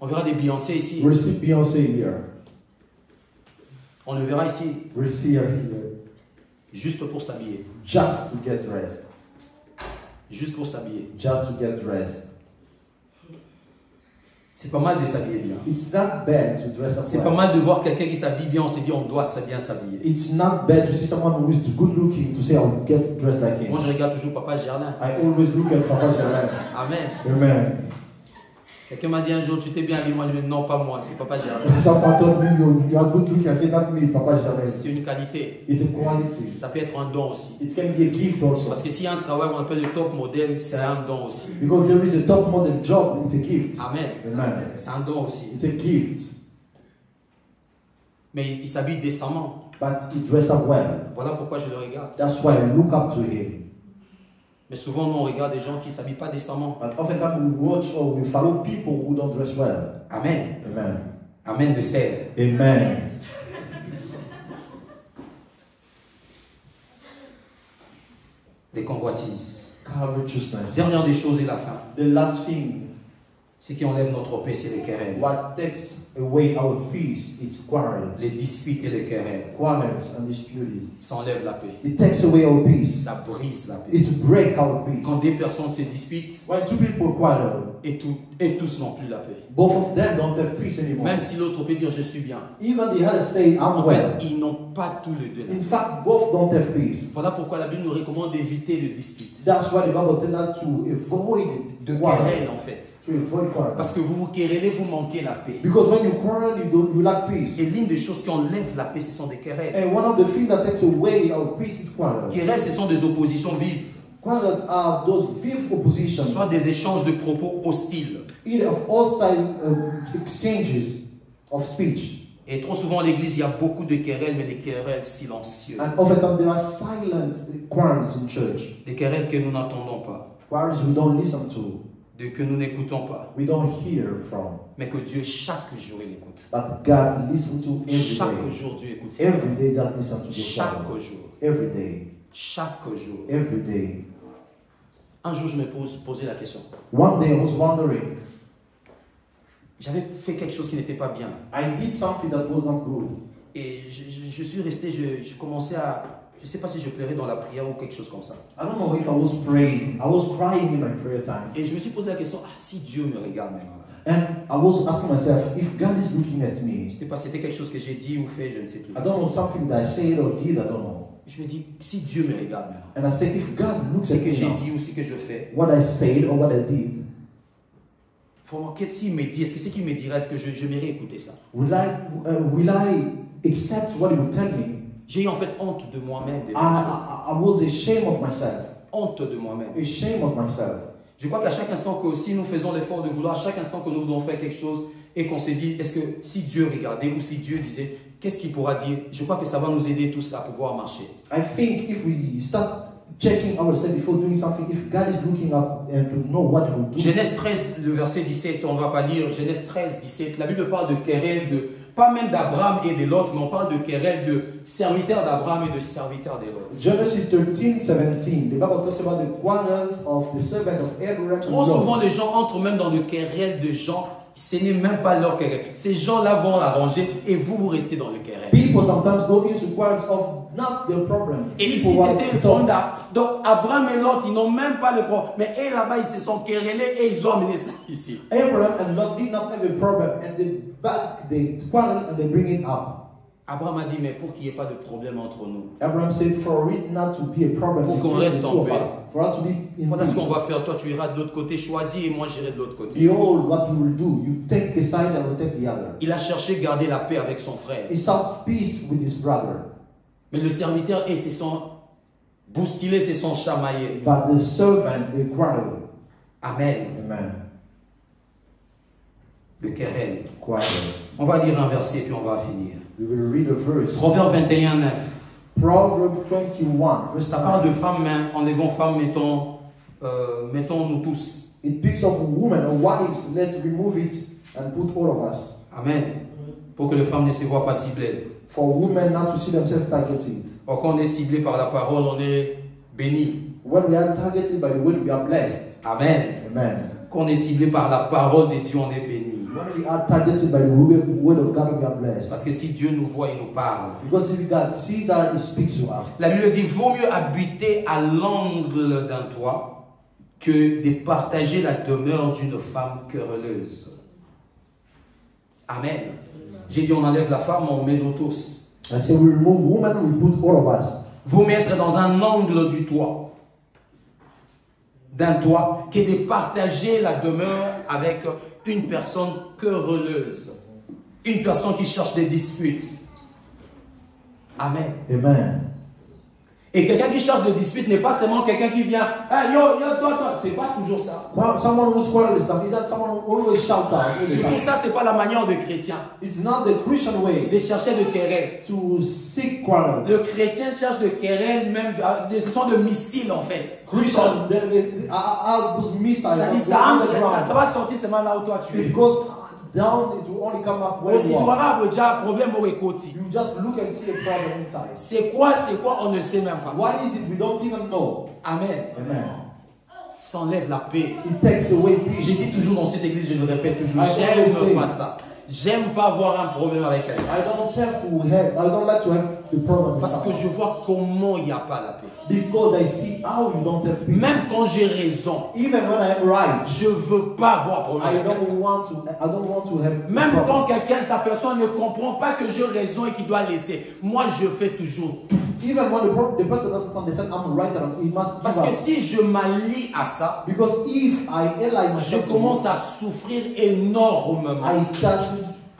On verra des Beyoncé ici. We see Beyonce here. On le verra ici. We see her here. Juste pour s'habiller. Just to get dressed. Juste pour s'habiller. Just to get dressed. C'est pas mal de s'habiller bien. It's not bad to dress up C'est pas well. mal de voir quelqu'un qui s'habille bien. On se dit on doit bien s'habiller. It's not bad to see someone who is good looking to say, I'll get dressed like him. Moi je regarde toujours Papa Gerlin. I always look at Papa Germain. Amen. Amen. Quelqu'un m'a dit un jour, tu t'es bien habillé. Moi je me dis non, pas moi, c'est Papa Gerlin. Someone told me you are good looking. I said, not me, Papa Germain. C'est une qualité. It's a quality. Ça peut être un don aussi. It can be a gift also. Parce que s'il y a un travail qu'on appelle le top modèle, c'est un don aussi. Because there is a top model job, it's a gift. Amen. Amen. C'est un don aussi. It's a gift. Mais il s'habille décemment. But he dressed up well. Voilà pourquoi je le regarde. That's why I look up to him. Mais souvent, nous, on regarde des gens qui ne s'habillent pas décemment. But oftentimes we watch or we follow people who don't dress well. Amen. Amen. Amen de sève. Amen. Les convoitises. Covetousness. Dernière des choses et la fin. The last thing, Ce qui enlève notre paix, c'est les querelles. what takes away our peace, it's quarrels. Les disputes et les querelles. Quarrels and disputes. Ça enlève la paix. It takes away our peace. Ça brise la paix. It breaks our peace. Quand des personnes se disputent When two people quarrel, et tous n'ont plus la paix. both of them don't have peace anymore. Même si l'autre peut dire je suis bien. Even the other say, I'm En well. fait, ils n'ont pas tous les deux. In fact, both don't have peace. Voilà pourquoi la Bible nous recommande d'éviter le dispute. That's why the Bible tells us to avoid De quarrels. querelles en fait. To avoid quarrels. Parce que vous vous querellez, vous manquez la paix. Because when you quarrel, you lack peace. Et l'une des choses qui enlèvent la paix, ce sont des querelles. And one of the things that takes away our peace is quarrels. Querelles, ce sont des oppositions vives. Quarrels are those vive oppositions, Soit des échanges de propos hostiles. either of hostile exchanges of speech. Et trop souvent à l'église, il y a beaucoup de querelles, mais des querelles silencieuses. And oftentimes there are silent quarrels in church. Des querelles que nous n'entendons pas, Quarrels we don't listen to, que nous n'écoutons pas, we don't hear from. mais que Dieu chaque jour il écoute. But God listens to every Chaque day. jour Dieu écoute. Every day God listens to your Chaque quarrels. jour. Every day. Chaque jour. Every day. Un jour, je me posais la question. One day I was wondering, J'avais fait quelque chose qui n'était pas bien. I did something that was not good. Et je suis resté, je commençais à... Je ne sais pas si je pleurais dans la prière ou quelque chose comme ça. I don't know if I was praying. I was crying in my prayer time. Et je me suis posé la question, si Dieu me regarde maintenant. And I was asking myself, if God is looking at me, Je sais pas, c'était quelque chose que j'ai dit ou fait, je ne sais plus. I don't know, something that I said or did, I don't know. Je me dis, si Dieu me regarde maintenant, And I said, if God looks ce at que me j'ai now, dit ou ce que je fais, what I said or what I did, s'il me dit, est-ce que c'est qu'il me dirait, est-ce que je m'irais écouter ça? will I accept what he will tell me? J'ai eu en fait honte de moi-même. I was ashamed of myself. Honte de moi-même. Ashamed of myself. Je crois qu'à chaque instant que si nous faisons l'effort de vouloir, à chaque instant que nous devons faire quelque chose et qu'on se dit, est-ce que si Dieu regardait ou si Dieu disait, qu'est-ce qu'il pourra dire? Je crois que ça va nous aider tous à pouvoir marcher. I think if we start checking ourselves before doing something, if God is looking up and to know what we'll do. Genèse 13, le verset 17, on ne va pas lire. Genèse 13, 17, la Bible parle de querelle, pas même d'Abraham et de Lot, mais on parle de querelle de serviteurs d'Abraham et de serviteurs de Lot. Genesis 13, 17, the Bible talks about the quarrels of the servant of Abraham. Trop souvent, les gens entrent même dans le querelle de gens. Ce n'est même pas leur querelle. Ces gens-là vont l'arranger et vous restez dans le querelle. People sometimes go into quarrels of not their problem. Et ici, c'était le problème. Donc, Abraham et Lot, ils n'ont même pas le problème. Mais eux, là-bas, ils se sont querellés et ils ont amené ça ici. Abraham and Lot did not have a problem, and they quarrel and they bring it up. Abraham a dit, mais pour qu'il n'y ait pas de problème entre nous, Abraham said, for it not to be a problem pour qu'on between reste the en two of paix. us, for us to be in voilà ce peace. qu'on va faire. Toi, tu iras de l'autre côté, choisis, et moi, j'irai de l'autre côté. Behold, what you will do, you take a side and will take the other. Il a cherché à garder la paix avec son frère. He sought peace with his brother. Mais le serviteur, et se sont bousculés, se sont chamaillés. But the servant, they quarreled. Amen. Amen. Le querelle. Quarrel. On va lire un verset, puis on va finir. We will read a verse. Proverbe 21, 9. Proverbs 21, verse Ça parle 9. de femmes, mais enlevons femmes, mettons-nous tous. It speaks of women or wives. Let's remove it and put all of us. Amen. Pour que les femmes ne se voient pas ciblées. For women not to see themselves targeted. Or, quand on est ciblé par la parole, on est béni. When we are targeted by the word, we are blessed. Amen. Amen. Quand on est ciblé par la parole de Dieu, on est béni. When we are targeted by the word of God, we are blessed. Parce que si Dieu nous voit, il nous parle. Because if God sees us, He speaks to us. La Bible dit, vaut mieux habiter à l'angle d'un toit que de partager la demeure d'une femme querelleuse. Amen. J'ai dit, on enlève la femme, on met nous tous. I say we remove women, we put all of us. Vaut mieux être dans un angle du toit, d'un toit, que de partager la demeure avec une personne querelleuse, une personne qui cherche des disputes. Amen. Amen. Et quelqu'un qui cherche des disputes n'est pas seulement quelqu'un qui vient, hey, yo, toi, c'est pas toujours ça. Someone who's quarrelsome is that someone who always shout out all the Surtout time. ça, c'est pas la manière de chrétien, It's not the Christian way de chercher de querelle. to seek quarrel. Le chrétien cherche de querelle, même, ce sont de missiles en fait. Christian, those missiles Ça dit, that ça, go entre, ça underground. va sortir seulement là où toi tu es. It goes down, it will only come up where Si you tu are. auras déjà un problème au récolti. You just look and see a problem inside. C'est quoi, on ne sait même pas. What is it? We don't even know. Amen. Amen. Ça enlève la paix. It takes away J'ai peace. dit toujours dans cette église, je le répète toujours, I always j'aime say- pas ça. J'aime pas avoir un problème avec quelqu'un. I don't like to have the problem with Parce que someone. je vois comment il n'y a pas la paix. Because I see how you don't have peace. Même quand j'ai raison, Even when I am right, je veux pas avoir problème I avec quelqu'un. don't want to have Même problem. quand quelqu'un, sa personne ne comprend pas que j'ai raison et qu'il doit laisser, moi je fais toujours tout. Even when the person doesn't understand I'm right, he must Parce give que up. si je m'allie à ça, Because if I ally je myself, commence à souffrir énormément. I start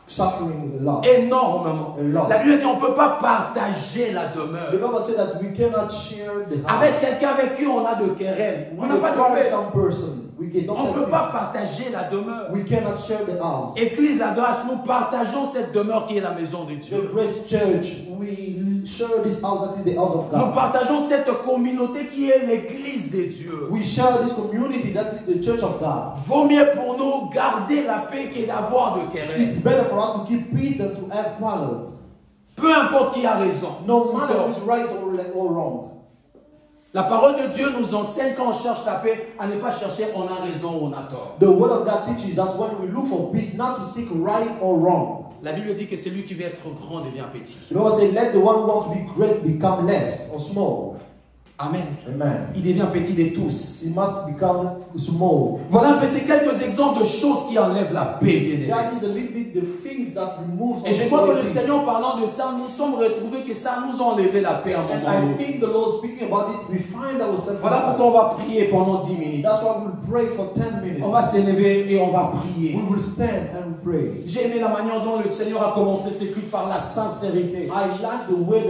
suffering a lot. Énormément. A lot. La Bible dit on ne peut pas partager la The demeure. Bible says that we cannot share the house. Avec quelqu'un avec qui on a de querelle. On n'a pas de paix. Some person. We don't On ne have peut pas peace. partager la demeure. We cannot share the house. Église La Grâce, nous partageons cette demeure qui est la maison de The Dieu. Grace Church, we share this house that is the house of Nous God. partageons cette communauté qui est l'église de Dieu. We share this community that is the church of God. Vaut mieux pour nous garder la paix que d'avoir de querelle. It's better for us to keep peace than to have quarrels. Peu importe qui a raison. No matter who's right or wrong. La parole de Dieu nous enseigne quand on cherche la paix à ne pas chercher on a raison ou on a tort. The word of God teaches us when we look for peace, not to seek right or wrong. La Bible dit que celui qui veut être grand devient petit. The Bible says, let the one who wants to be great become less or small. Amen. Amen. Il devient petit de tous. He must become small. Voilà un peu ces quelques exemples de choses qui enlèvent la paix, bien-aimés. That is a little bit the things that remove. Et je crois que le Seigneur, parlant de ça, nous sommes retrouvés que ça nous a enlevé la paix à un moment And I donné. think the Lord speaking about this, we find ourselves. Voilà pourquoi on va prier pendant 10 minutes. That's why we'll pray for 10 minutes. On va s'élever et on va prier. We will stand and pray. J'ai aimé la manière dont le Seigneur a commencé ce culte par la sincérité. I like the way